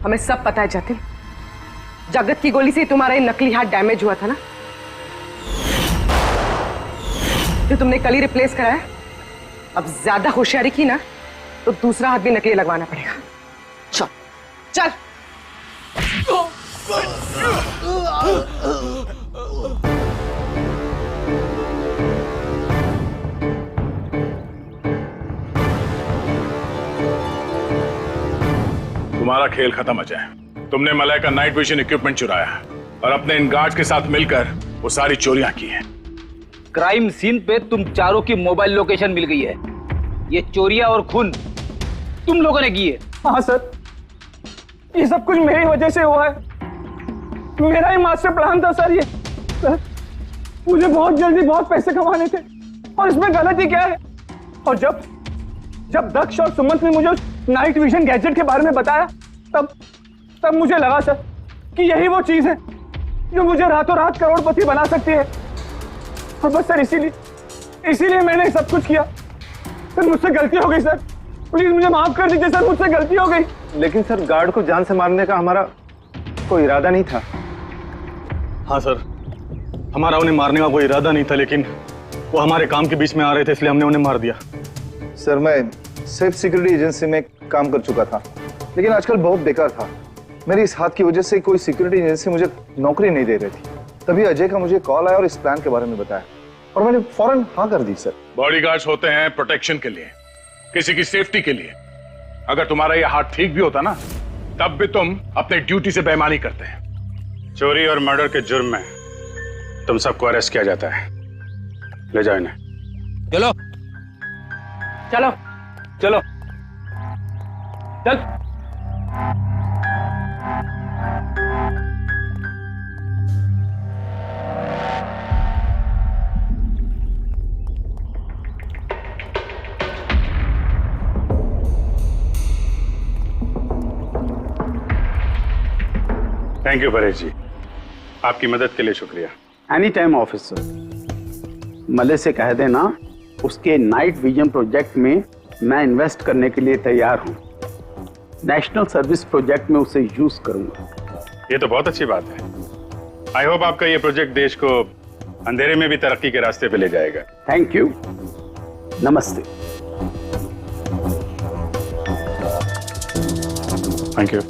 हमें सब पता है जतिन, जगत की गोली से तुम्हारा ये नकली हाथ डैमेज हुआ था ना, जो तुमने कल ही रिप्लेस कराया। अब ज्यादा होशियारी की ना तो दूसरा हाथ भी नकली लगवाना पड़ेगा। चल चल। तुम्हारा खेल खत्म अजय। तुमने मलय का नाइट विजन इक्विपमेंट चुराया और अपने इन गार्ड्स के साथ मिलकर वो सारी चोरियां की हैं। क्राइम सीन पे तुम चारों की मोबाइल लोकेशन मिल गई है। ये चोरियां और खून तुम लोगों ने की है। हाँ सर, ये सब कुछ मेरी वजह से हुआ है। मेरा ही मास्टर प्लान था सर ये। सर, मुझे बहुत जल्दी बहुत पैसे कमाने थे और इसमें गलती क्या है? और जब दक्ष और सुमंत ने मुझे नाइट विजन गैजेट के बारे में बताया तब मुझे लगा सर कि यही वो चीज है जो मुझे रातों रात करोड़पति बना सकती है। और बस सर इसीलिए मैंने सब कुछ किया। सर मुझसे गलती हो गई सर, प्लीज मुझे माफ कर दीजिए सर, मुझसे गलती हो गई। लेकिन सर गार्ड को जान से मारने का हमारा कोई इरादा नहीं था। हाँ सर, हमारा उन्हें मारने का कोई इरादा नहीं था, लेकिन वो हमारे काम के बीच में आ रहे थे इसलिए हमने उन्हें मार दिया। सर मैं सिर्फ सिक्योरिटी एजेंसी में काम कर चुका था, लेकिन आजकल बहुत बेकार था। मेरी इस हाथ की वजह से कोई सिक्योरिटी एजेंसी मुझे नौकरी नहीं दे रही थी। तभी अजय का मुझे कॉल आया और इस प्लान के बारे में बताया और मैंने फौरन हाँ कर दी। सर बॉडीगार्ड्स होते हैं प्रोटेक्शन के लिए, किसी की सेफ्टी के लिए। अगर तुम्हारा ये हाथ ठीक भी होता ना तब भी तुम अपने ड्यूटी से बेईमानी करते हैं। चोरी और मर्डर के जुर्म में तुम सबको अरेस्ट किया जाता है। ले जाओ इन्हें। चलो चलो चलो चल। थैंक यू परेश जी, आपकी मदद के लिए शुक्रिया। Any time officer. मले से कह देना उसके नाइट विजन प्रोजेक्ट में मैं इन्वेस्ट करने के लिए तैयार हूँ। नेशनल सर्विस प्रोजेक्ट में उसे यूज करूंगा। ये तो बहुत अच्छी बात है। आई होप आपका ये प्रोजेक्ट देश को अंधेरे में भी तरक्की के रास्ते पे ले जाएगा। थैंक यू, नमस्ते। Thank you.